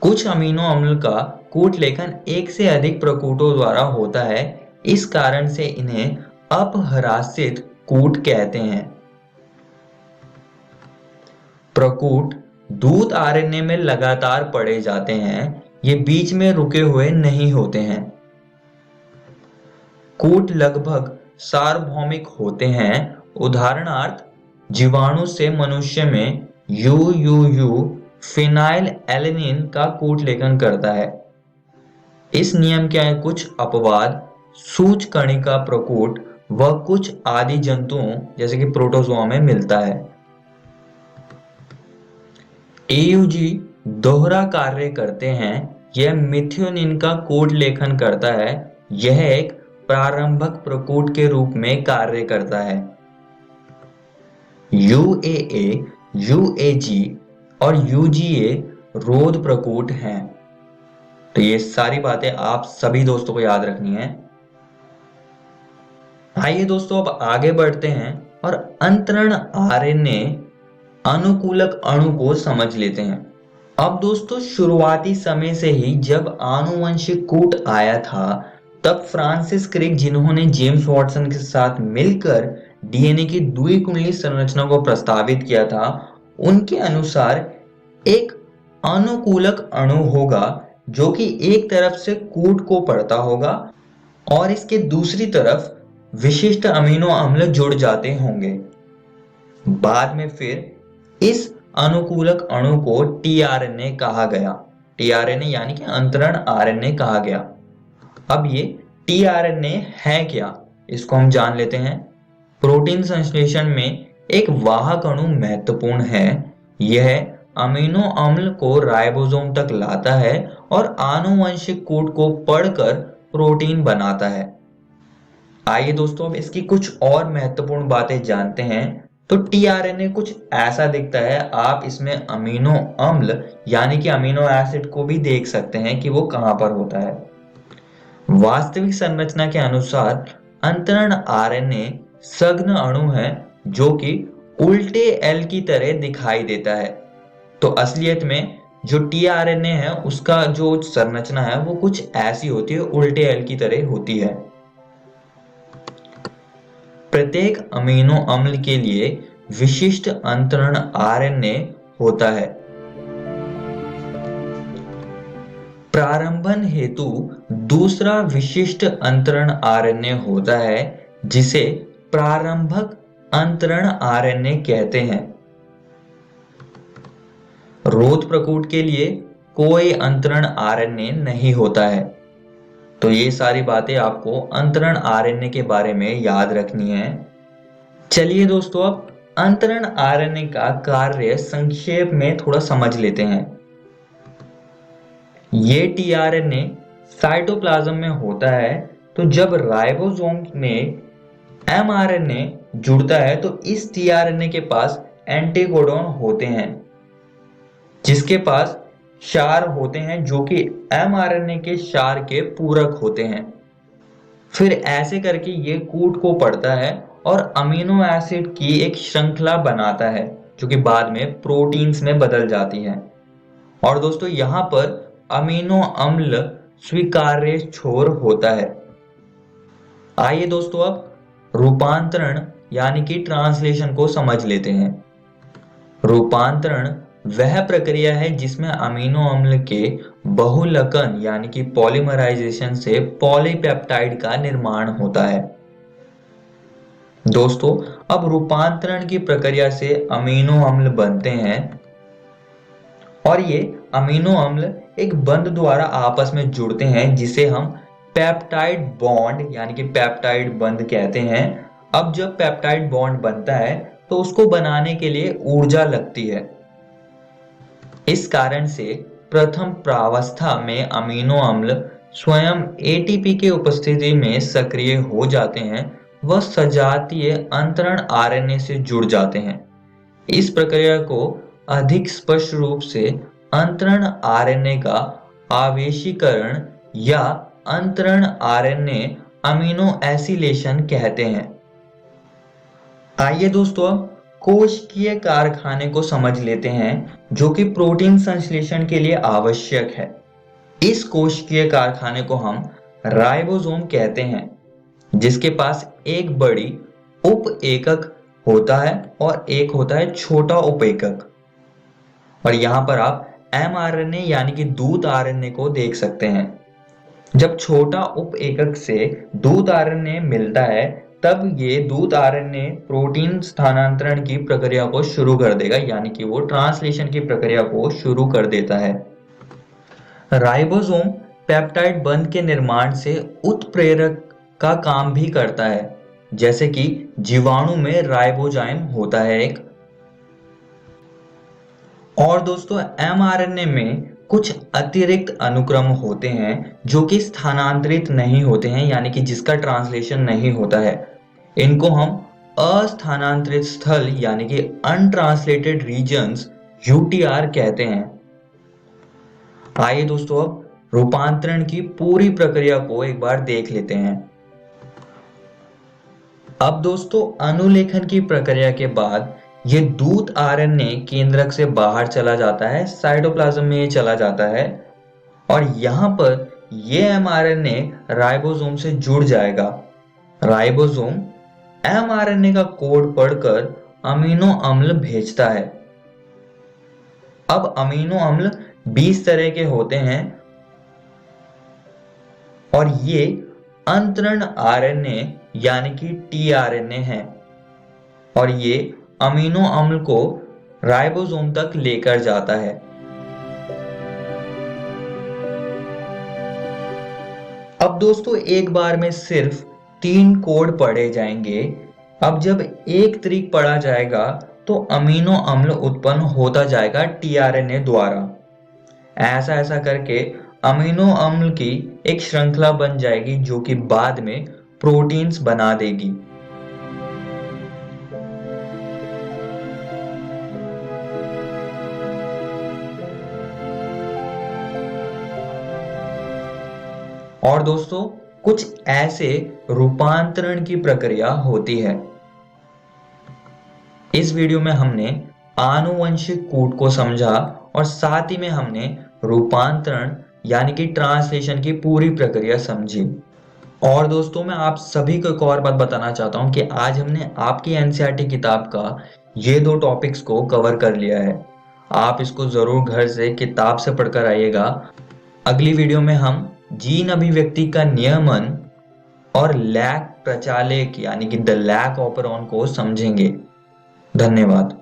F: कुछ अमीनो अम्ल का कूट लेखन एक से अधिक प्रकूटों द्वारा होता है, इस कारण से इन्हें अपह्रासित कूट कहते हैं। प्रकूट दूध आरएनए में लगातार पढ़े जाते हैं, ये बीच में रुके हुए नहीं होते हैं। कूट लगभग सार्वभौमिक होते हैं। उदाहरणार्थ जीवाणु से मनुष्य में UUU फिनाइल एलेनिन का कूट लेखन करता है। इस नियम के कुछ अपवाद सूचकणिका प्रकूट व कुछ आदि जंतुओं जैसे कि प्रोटोजोआ में मिलता है। AUG दोहरा कार्य करते हैं। यह मिथ्योनिन का कूट लेखन करता है। यह एक प्रारंभक प्रकूट के रूप में कार्य करता है। UAA, UAG और UGA रोध प्रकूट हैं। तो ये सारी बातें आप सभी दोस्तों को याद रखनी है। आइए दोस्तों अब आगे बढ़ते हैं और अंतरण आरएनए अनुकूलक अणु को समझ लेते हैं। अब दोस्तों शुरुआती समय से ही जब आनुवंशिक कूट आया था, तब फ्रांसिस क्रिक, जिन्होंने जेम्स वॉटसन के साथ मिलकर डीएनए की द्विकुंडली संरचना को प्रस्तावित किया था, उनके अनुसार एक अनुकूलक अणु होगा जो कि एक तरफ से कूट को पढ़ता होगा और इसके दूसरी तरफ विशिष्ट अमीनो अम्ल जुड़ जाते होंगे। बाद में फिर इस अनुकूलक अणु को टीआरएनए कहा गया। टीआरएनए यानी कि अंतरण आरएनए कहा गया। अब ये टीआरएनए है क्या, इसको हम जान लेते हैं। प्रोटीन संश्लेषण में एक वाहक अणु महत्वपूर्ण है। यह अमीनो अम्ल को राइबोसोम तक लाता है और आनुवंशिक कूट को पढ़कर प्रोटीन बनाता है। आइए दोस्तों अब इसकी कुछ और महत्वपूर्ण बातें जानते हैं। तो टीआरएनए कुछ ऐसा दिखता है। आप इसमें अमीनो अम्ल यानी कि अमीनो एसिड को भी देख सकते हैं कि वो कहां पर होता है। वास्तविक संरचना के अनुसार अंतरण आरएनए सघन अणु है जो कि उल्टे एल की तरह दिखाई देता है। तो असलियत में जो टीआरएनए है उसका जो संरचना है वो कुछ ऐसी होती है, उल्टे एल की तरह होती है। प्रत्येक अमीनो अम्ल के लिए विशिष्ट अंतरण आरएनए होता है। प्रारंभन हेतु दूसरा विशिष्ट अंतरण आरएनए होता है जिसे प्रारंभक अंतरण आरएनए कहते हैं। रोध प्रकूट के लिए कोई अंतरण आरएनए नहीं होता है। तो ये सारी बातें आपको अंतरण आरएनए के बारे में याद रखनी है। चलिए दोस्तों अब अंतरण आरएनए का कार्य संक्षेप में थोड़ा समझ लेते हैं। ये टीआरएनए साइटोप्लाज्म में होता है। तो जब राइबोसोम में एमआरएनए जुड़ता है तो इस टीआरएनए के पास एंटीकोडॉन होते हैं, जिसके पास क्षार होते हैं जो कि mRNA के क्षार के पूरक होते हैं। फिर ऐसे करके ये कूट को पढ़ता है और अमीनो एसिड की एक श्रृंखला बनाता है जो कि बाद में प्रोटीन्स में बदल जाती है। और दोस्तों यहाँ पर अमीनो अम्ल स्वीकार्य छोर होता है। आइए दोस्तों अब रूपांतरण यानी कि ट्रांसलेशन को समझ लेते हैं। रूपांतरण वह प्रक्रिया है जिसमें अमीनो अम्ल के बहुलकन यानी कि पॉलीमराइजेशन से पॉलीपेप्टाइड का निर्माण होता है। दोस्तों अब रूपांतरण की प्रक्रिया से अमीनो अम्ल बनते हैं और ये अमीनो अम्ल एक बंध द्वारा आपस में जुड़ते हैं जिसे हम पेप्टाइड बॉन्ड यानी कि पेप्टाइड बंध कहते हैं। अब जब पेप्टाइड बॉन्ड बनता है तो उसको बनाने के लिए ऊर्जा लगती है। इस कारण से प्रथम प्रावस्था में अमीनो अम्ल स्वयं एटीपी के उपस्थिति में सक्रिय हो जाते हैं व सजातीय अंतरण आरएनए से जुड़ जाते हैं। इस प्रक्रिया को अधिक स्पष्ट रूप से अंतरण आरएनए का आवेशीकरण या अंतरण आरएनए अमीनो एसिलेशन कहते हैं। आइए दोस्तों अब कोशिकीय कारखाने को समझ लेते हैं जो कि प्रोटीन संश्लेषण के लिए आवश्यक है। इस कोशिकीय कारखाने को हम राइबोसोम कहते हैं, जिसके पास एक बड़ी उप एकक होता है और एक होता है छोटा उप एकक। और यहाँ पर आप mRNA यानी कि दूत आरएनए को देख सकते हैं। जब छोटा उप एकक से दूत आरएनए मिलता है तब ये दूत आरएनए प्रोटीन स्थानांतरण की प्रक्रिया को शुरू कर देगा, यानी कि वो ट्रांसलेशन की प्रक्रिया को शुरू कर देता है। राइबोसोम पेप्टाइड बंध के निर्माण से उत्प्रेरक का काम भी करता है, जैसे कि जीवाणु में राइबोजाइम होता है एक। और दोस्तों mRNA में कुछ अतिरिक्त अनुक्रम होते हैं जो कि स्थानांतरित नहीं होते हैं, यानी कि जिसका ट्रांसलेशन नहीं होता है। इनको हम अस्थानांतरित स्थल यानी कि अनट्रांसलेटेड रीजन्स UTR कहते हैं। आइए दोस्तों अब रूपांतरण की पूरी प्रक्रिया को एक बार देख लेते हैं। अब दोस्तों अनुलेखन की प्रक्रिया के बाद ये दूत आरएनए केंद्रक से बाहर चला जाता है, साइटोप्लाज्म में चला जाता है और यहाँ पर ये mRNA राइबोसोम से जुड़ जाएगा। राइबोसोम mRNA का कोड पढ़कर अमीनो अम्ल भेजता है। अब अमीनो अम्ल 20 तरह के होते हैं और ये अंतरण आरएनए यानी कि tRNA है और ये अमीनो अम्ल को राइबोसोम तक लेकर जाता है। अब दोस्तों एक बार में सिर्फ 3 कोड पढ़े जाएंगे। अब जब एक त्रिक पढ़ा जाएगा तो अमीनो अम्ल उत्पन्न होता जाएगा tRNA द्वारा। ऐसा करके अमीनो अम्ल की एक श्रृंखला बन जाएगी जो कि बाद में प्रोटीन्स बना देगी। और दोस्तों कुछ ऐसे रूपांतरण की प्रक्रिया होती है। इस वीडियो में हमने आनुवंशिक कूट को समझा और साथ ही में हमने रूपांतरण यानी कि ट्रांसलेशन की पूरी प्रक्रिया समझी। और दोस्तों मैं आप सभी को एक और बात बताना चाहता हूं कि आज हमने आपकी एनसीईआरटी किताब का ये 2 टॉपिक्स को कवर कर लिया है। आप इसको जरूर घर से किताब से पढ़कर आइएगा। अगली वीडियो में हम जीन अभिव्यक्ति का नियमन और लैक प्रचालक यानी कि द लैक ऑपरॉन को समझेंगे। धन्यवाद।